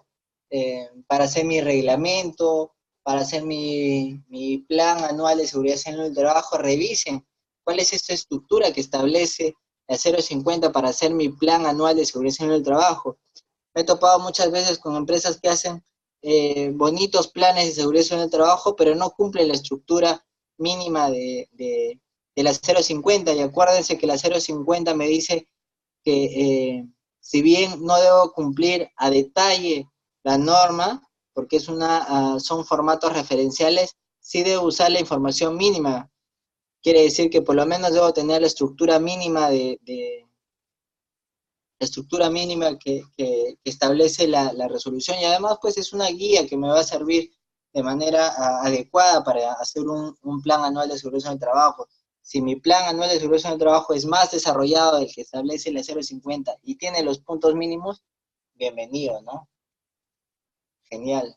para hacer mi reglamento, para hacer mi plan anual de seguridad en el trabajo. Revisen cuál es esta estructura que establece la 050 para hacer mi plan anual de seguridad en el trabajo. Me he topado muchas veces con empresas que hacen bonitos planes de seguridad en el trabajo, pero no cumplen la estructura mínima de la 050. Y acuérdense que la 050 me dice que si bien no debo cumplir a detalle la norma, porque son formatos referenciales, sí debo usar la información mínima. quiere decir que por lo menos debo tener la estructura mínima la estructura mínima que establece la resolución, y además pues es una guía que me va a servir de manera adecuada para hacer un plan anual de seguridad en el trabajo. Si mi plan anual de seguridad en el trabajo es más desarrollado del que establece la 050 y tiene los puntos mínimos, bienvenido, ¿no? Genial.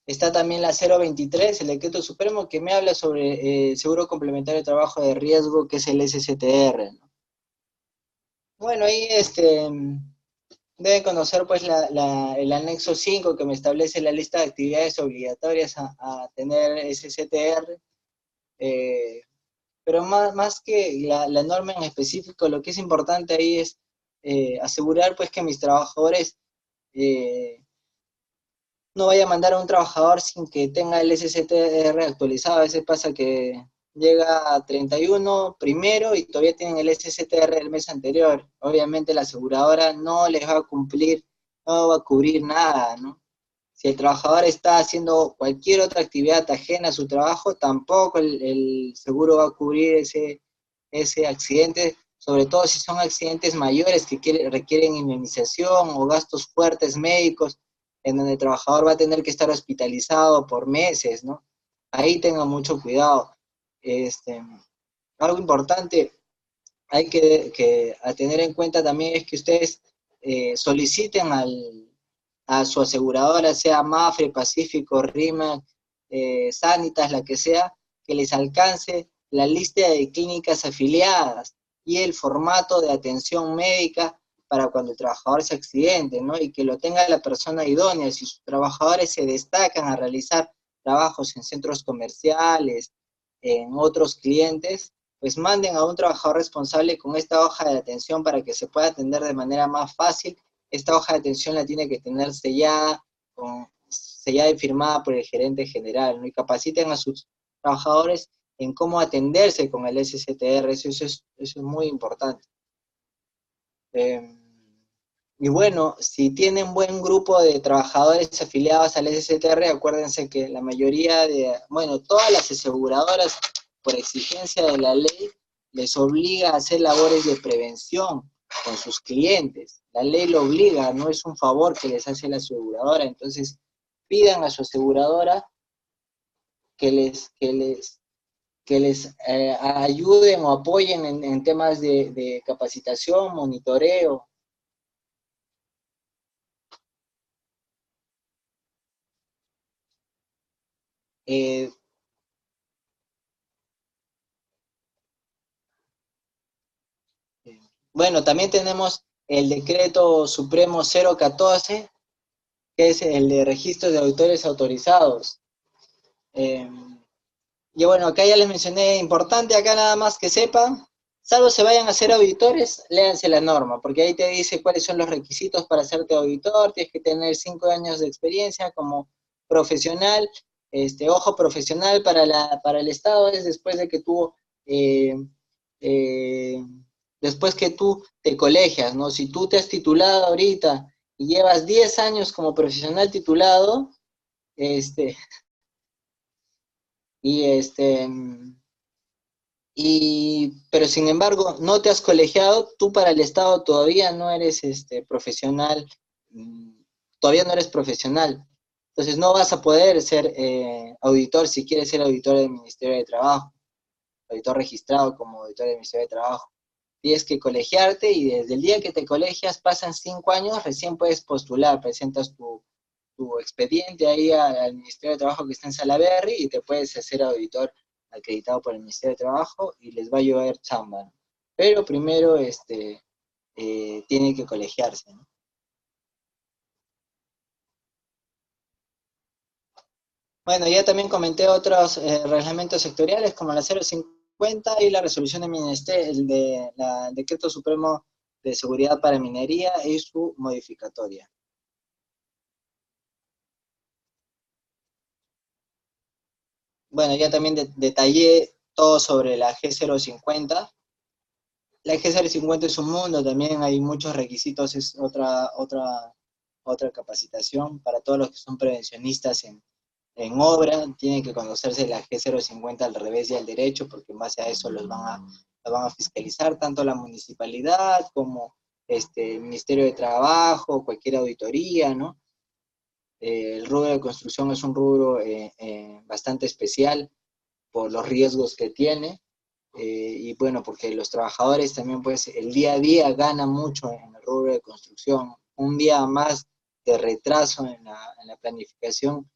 Está también la 023, el decreto supremo, que me habla sobre seguro complementario de trabajo de riesgo, que es el SCTR, ¿no? Bueno, ahí deben conocer pues el anexo 5 que me establece la lista de actividades obligatorias a tener SCTR, eh, pero más que la norma en específico, lo que es importante ahí es asegurar pues que mis trabajadores eh, no vaya a mandar a un trabajador sin que tenga el SCTR actualizado. A veces pasa que llega a 31 primero y todavía tienen el SCTR del mes anterior. Obviamente la aseguradora no les va a cumplir, no va a cubrir nada, ¿no? Si el trabajador está haciendo cualquier otra actividad ajena a su trabajo, tampoco el seguro va a cubrir ese accidente, sobre todo si son accidentes mayores que requieren indemnización o gastos fuertes médicos, en donde el trabajador va a tener que estar hospitalizado por meses, ¿no? Ahí tengan mucho cuidado. Este, algo importante hay a tener en cuenta también es que ustedes soliciten a su aseguradora, sea Mafre, Pacífico, RIMAC, Sanitas, la que sea, que les alcance la lista de clínicas afiliadas y el formato de atención médica para cuando el trabajador se accidente, ¿no? Y que lo tenga la persona idónea. Si sus trabajadores se destacan a realizar trabajos en centros comerciales, en otros clientes, pues manden a un trabajador responsable con esta hoja de atención para que se pueda atender de manera más fácil. Esta hoja de atención la tiene que tener sellada y firmada por el gerente general, ¿no? Y capaciten a sus trabajadores en cómo atenderse con el SCTR, eso es muy importante. Eh, y bueno, si tienen buen grupo de trabajadores afiliados al SCTR, acuérdense que la mayoría bueno, todas las aseguradoras, por exigencia de la ley, les obliga a hacer labores de prevención con sus clientes. La ley lo obliga, no es un favor que les hace la aseguradora. Entonces, pidan a su aseguradora que les ayuden o apoyen en temas de capacitación, monitoreo. Eh, Bueno, también tenemos el decreto supremo 014, que es el de registro de auditores autorizados. Eh, y bueno, acá ya les mencioné, importante acá nada más que sepan, salvo se vayan a ser auditores, léanse la norma, porque ahí te dice cuáles son los requisitos para hacerte auditor. Tienes que tener 5 años de experiencia como profesional. Ojo, profesional para el Estado es después de que tú eh, eh, después que tú te colegias, ¿no? Si tú te has titulado ahorita y llevas 10 años como profesional titulado, este, y pero sin embargo no te has colegiado, tú para el Estado todavía no eres profesional, mm, todavía no eres profesional. Entonces no vas a poder ser auditor si quieres ser auditor del Ministerio de Trabajo, auditor registrado como auditor del Ministerio de Trabajo. Tienes que colegiarte y desde el día que te colegias pasan 5 años, recién puedes postular, presentas tu expediente ahí al Ministerio de Trabajo que está en Salaberry y te puedes hacer auditor acreditado por el Ministerio de Trabajo y les va a llover chamba, ¿no? Pero primero tiene que colegiarse, ¿no? Bueno, ya también comenté otros reglamentos sectoriales como la 050 y la resolución de ministerio, el de la Decreto Supremo de Seguridad para Minería y su modificatoria. Bueno, ya también detallé todo sobre la G050. La G050 es un mundo, también hay muchos requisitos, es otra capacitación para todos los que son prevencionistas en obra, tiene que conocerse la G050 al revés y al derecho, porque en base a eso los van a fiscalizar tanto la municipalidad como el Ministerio de Trabajo, cualquier auditoría, ¿no? El rubro de construcción es un rubro bastante especial por los riesgos que tiene, y bueno, porque los trabajadores también, pues, el día a día ganan mucho en el rubro de construcción. Un día más de retraso en la planificación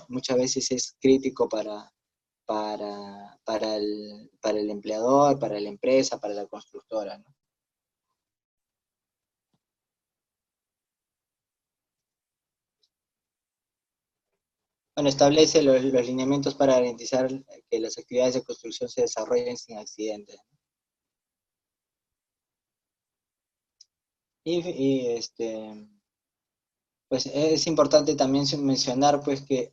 muchas veces es crítico para el empleador, para la empresa, para la constructora, ¿no? Bueno, establece los lineamientos para garantizar que las actividades de construcción se desarrollen sin accidentes. Y pues es importante también mencionar pues que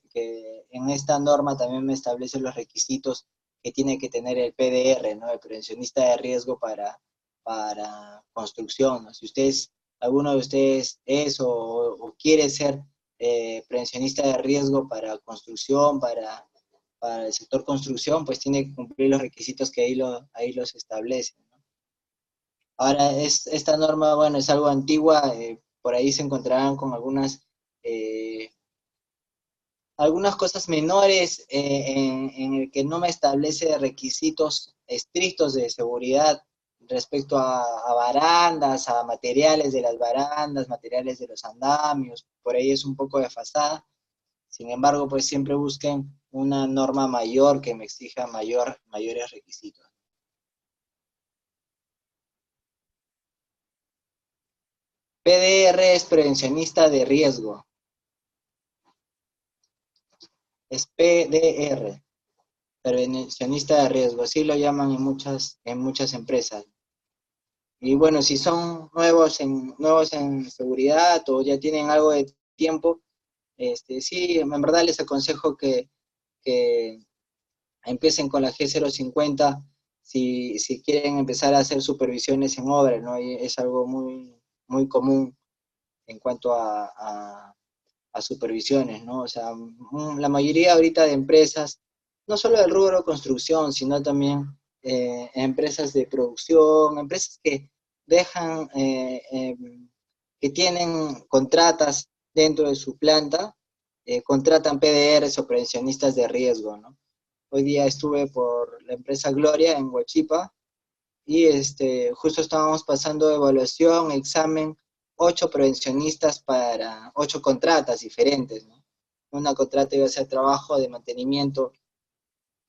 en esta norma también me establece los requisitos que tiene que tener el PDR, ¿no? El prevencionista de riesgo para construcción, ¿no? Si ustedes, alguno de ustedes es o quiere ser prevencionista de riesgo para construcción, para el sector construcción, pues tiene que cumplir los requisitos que ahí los establecen, ¿no? Ahora, esta norma, bueno, es algo antigua, por ahí se encontrarán con eh, algunas cosas menores en el que no me establece requisitos estrictos de seguridad respecto a barandas, a materiales de las barandas, materiales de los andamios, por ahí es un poco desfasada. Sin embargo, pues siempre busquen una norma mayor que me exija mayores requisitos. PDR es prevencionista de riesgo, es PDR, prevencionista de riesgo, así lo llaman en muchas empresas. Y bueno, si son nuevos en seguridad o ya tienen algo de tiempo, sí, en verdad les aconsejo que empiecen con la G050 si quieren empezar a hacer supervisiones en obra, ¿no? Y es algo muy común en cuanto a supervisiones, ¿no? O sea, la mayoría ahorita de empresas, no solo del rubro construcción, sino también empresas de producción, empresas que dejan, que tienen contratas dentro de su planta, contratan PDRs o prevencionistas de riesgo, ¿no? Hoy día estuve por la empresa Gloria en Huachipa y justo estábamos pasando evaluación, examen, 8 prevencionistas para 8 contratas diferentes, ¿no? Una contrata iba a ser trabajo de mantenimiento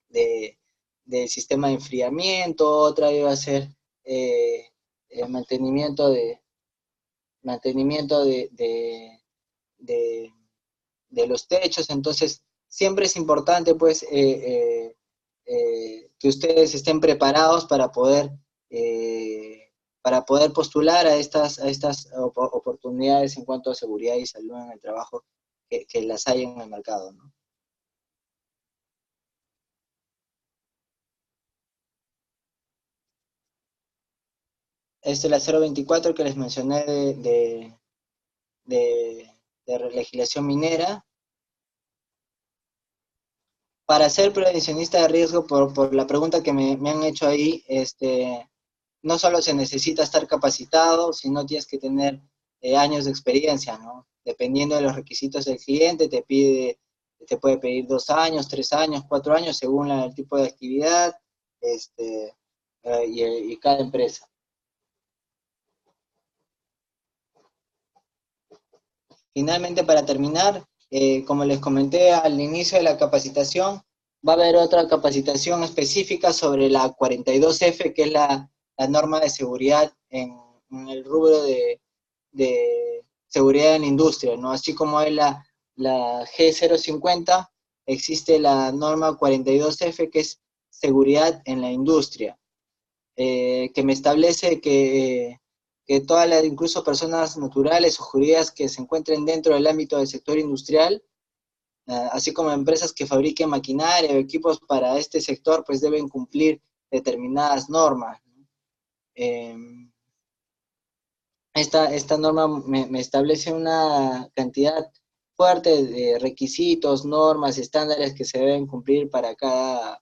de, del sistema de enfriamiento, otra iba a ser eh, mantenimiento mantenimiento de, de los techos. Entonces siempre es importante pues que ustedes estén preparados para poder postular a estas oportunidades en cuanto a seguridad y salud en el trabajo que las hay en el mercado, ¿no? Esta es la 024 que les mencioné de, de legislación minera. Para ser prevencionista de riesgo, por la pregunta que me han hecho ahí, no solo se necesita estar capacitado, sino tienes que tener años de experiencia, ¿no? Dependiendo de los requisitos del cliente, te puede pedir 2 años, 3 años, 4 años, según el tipo de actividad y cada empresa. Finalmente, para terminar, como les comenté al inicio de la capacitación, va a haber otra capacitación específica sobre la 42F, que es la norma de seguridad en el rubro de seguridad en la industria, ¿no? Así como es la G050, existe la norma 42F, que es seguridad en la industria, que me establece que todas las, incluso personas naturales o jurídicas que se encuentren dentro del ámbito del sector industrial, así como empresas que fabriquen maquinaria o equipos para este sector, pues deben cumplir determinadas normas, ¿no? Esta norma me establece una cantidad fuerte de requisitos, normas, estándares que se deben cumplir para cada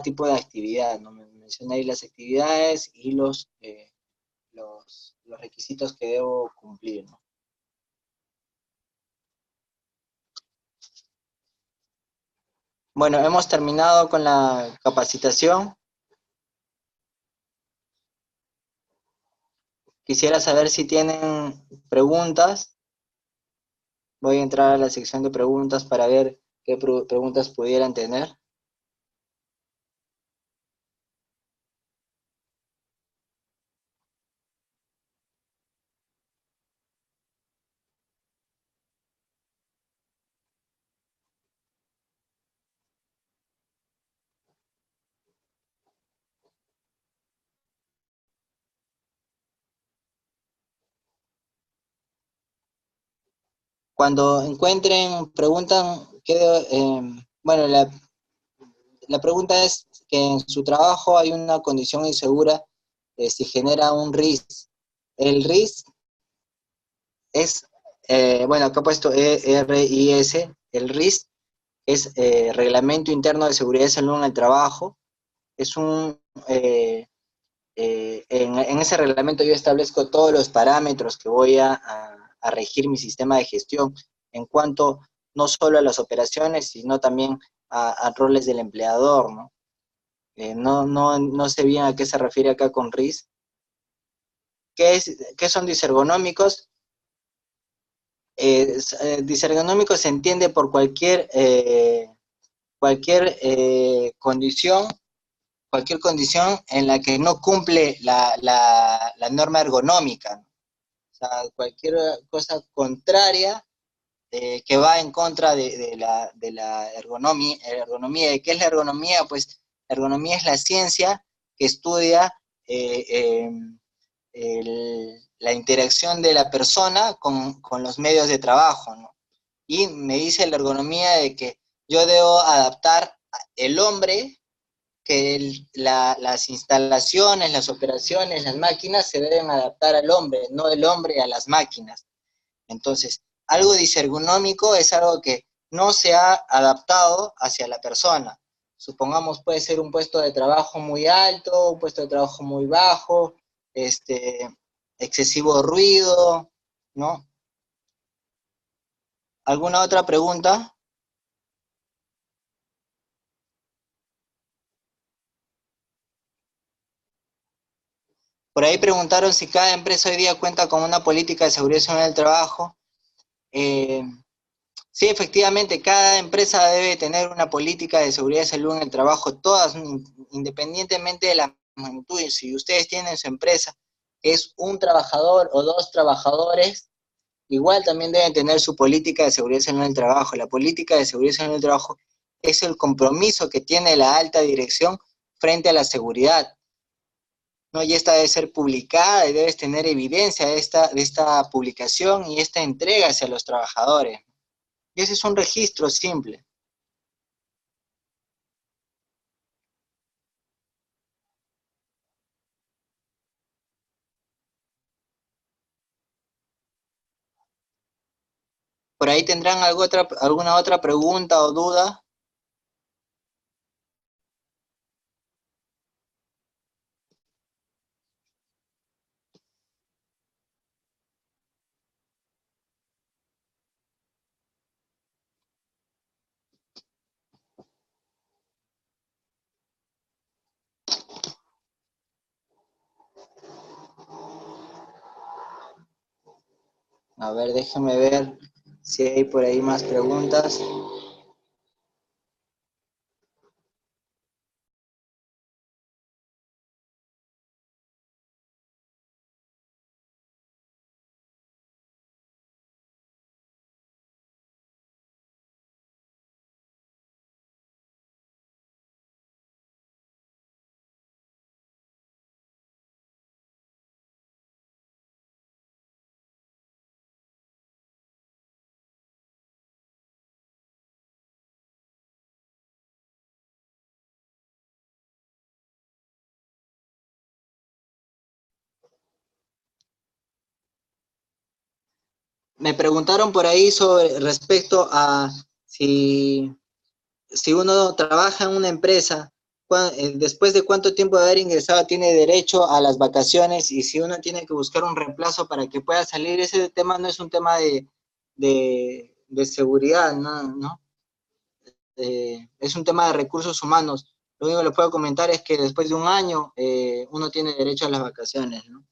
tipo de actividad, ¿no? Mencioné ahí las actividades y los requisitos que debo cumplir, ¿no? Bueno, hemos terminado con la capacitación. Quisiera saber si tienen preguntas. Voy a entrar a la sección de preguntas para ver qué preguntas pudieran tener. Cuando encuentren, preguntan, bueno, la pregunta es que en su trabajo hay una condición insegura, si genera un RIS. El RIS es, bueno, acá he puesto RIS, el RIS es Reglamento Interno de Seguridad y Salud en el Trabajo. Es en ese reglamento yo establezco todos los parámetros que voy a regir mi sistema de gestión en cuanto no solo a las operaciones, sino también a roles del empleador, ¿no? No sé bien a qué se refiere acá con RIS. ¿Qué son disergonómicos? Disergonómico se entiende por condición, cualquier condición en la que no cumple la norma ergonómica, ¿no? O sea, cualquier cosa contraria que va en contra de la ergonomía. ¿Y qué es la ergonomía? Pues la ergonomía es la ciencia que estudia eh, eh, la interacción de la persona con los medios de trabajo, ¿no? Y me dice la ergonomía de que yo debo adaptar el hombre, que las instalaciones, las operaciones, las máquinas se deben adaptar al hombre, no el hombre a las máquinas. Entonces, algo disergonómico es algo que no se ha adaptado hacia la persona. Supongamos puede ser un puesto de trabajo muy alto, un puesto de trabajo muy bajo, excesivo ruido, ¿no? ¿Alguna otra pregunta? Por ahí preguntaron si cada empresa hoy día cuenta con una política de seguridad y salud en el trabajo. Eh, Sí, efectivamente, cada empresa debe tener una política de seguridad y salud en el trabajo, todas, independientemente de la magnitud. Si ustedes tienen su empresa, que es un trabajador o dos trabajadores, igual también deben tener su política de seguridad y salud en el trabajo. La política de seguridad y salud en el trabajo es el compromiso que tiene la alta dirección frente a la seguridad, ¿no? Y esta debe ser publicada y debes tener evidencia de esta publicación y esta entrega hacia los trabajadores. Y ese es un registro simple. ¿Por ahí tendrán alguna otra pregunta o duda? A ver, déjenme ver si hay por ahí más preguntas. Me preguntaron por ahí sobre respecto a si, si uno trabaja en una empresa, después de cuánto tiempo de haber ingresado tiene derecho a las vacaciones y si uno tiene que buscar un reemplazo para que pueda salir. Ese tema no es un tema de seguridad, ¿no? Es un tema de recursos humanos. Lo único que le puedo comentar es que después de un año uno tiene derecho a las vacaciones, ¿no?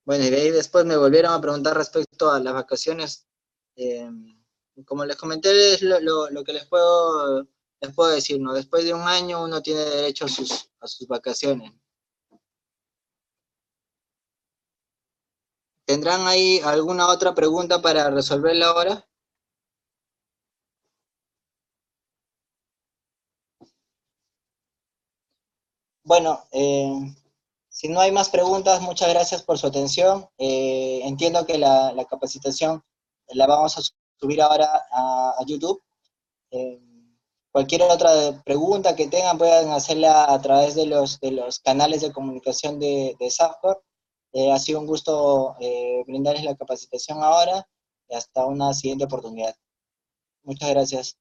Bueno, y de ahí después me volvieron a preguntar respecto a las vacaciones. Eh, Como les comenté, es lo que les puedo decir, ¿no? Después de un año uno tiene derecho a sus vacaciones. ¿Tendrán ahí alguna otra pregunta para resolverla ahora? Bueno, si no hay más preguntas, muchas gracias por su atención. Entiendo que la capacitación la vamos a subir ahora a YouTube. Eh, Cualquier otra pregunta que tengan pueden hacerla a través de los canales de comunicación de Software. Ha sido un gusto brindarles la capacitación ahora y hasta una siguiente oportunidad. Muchas gracias.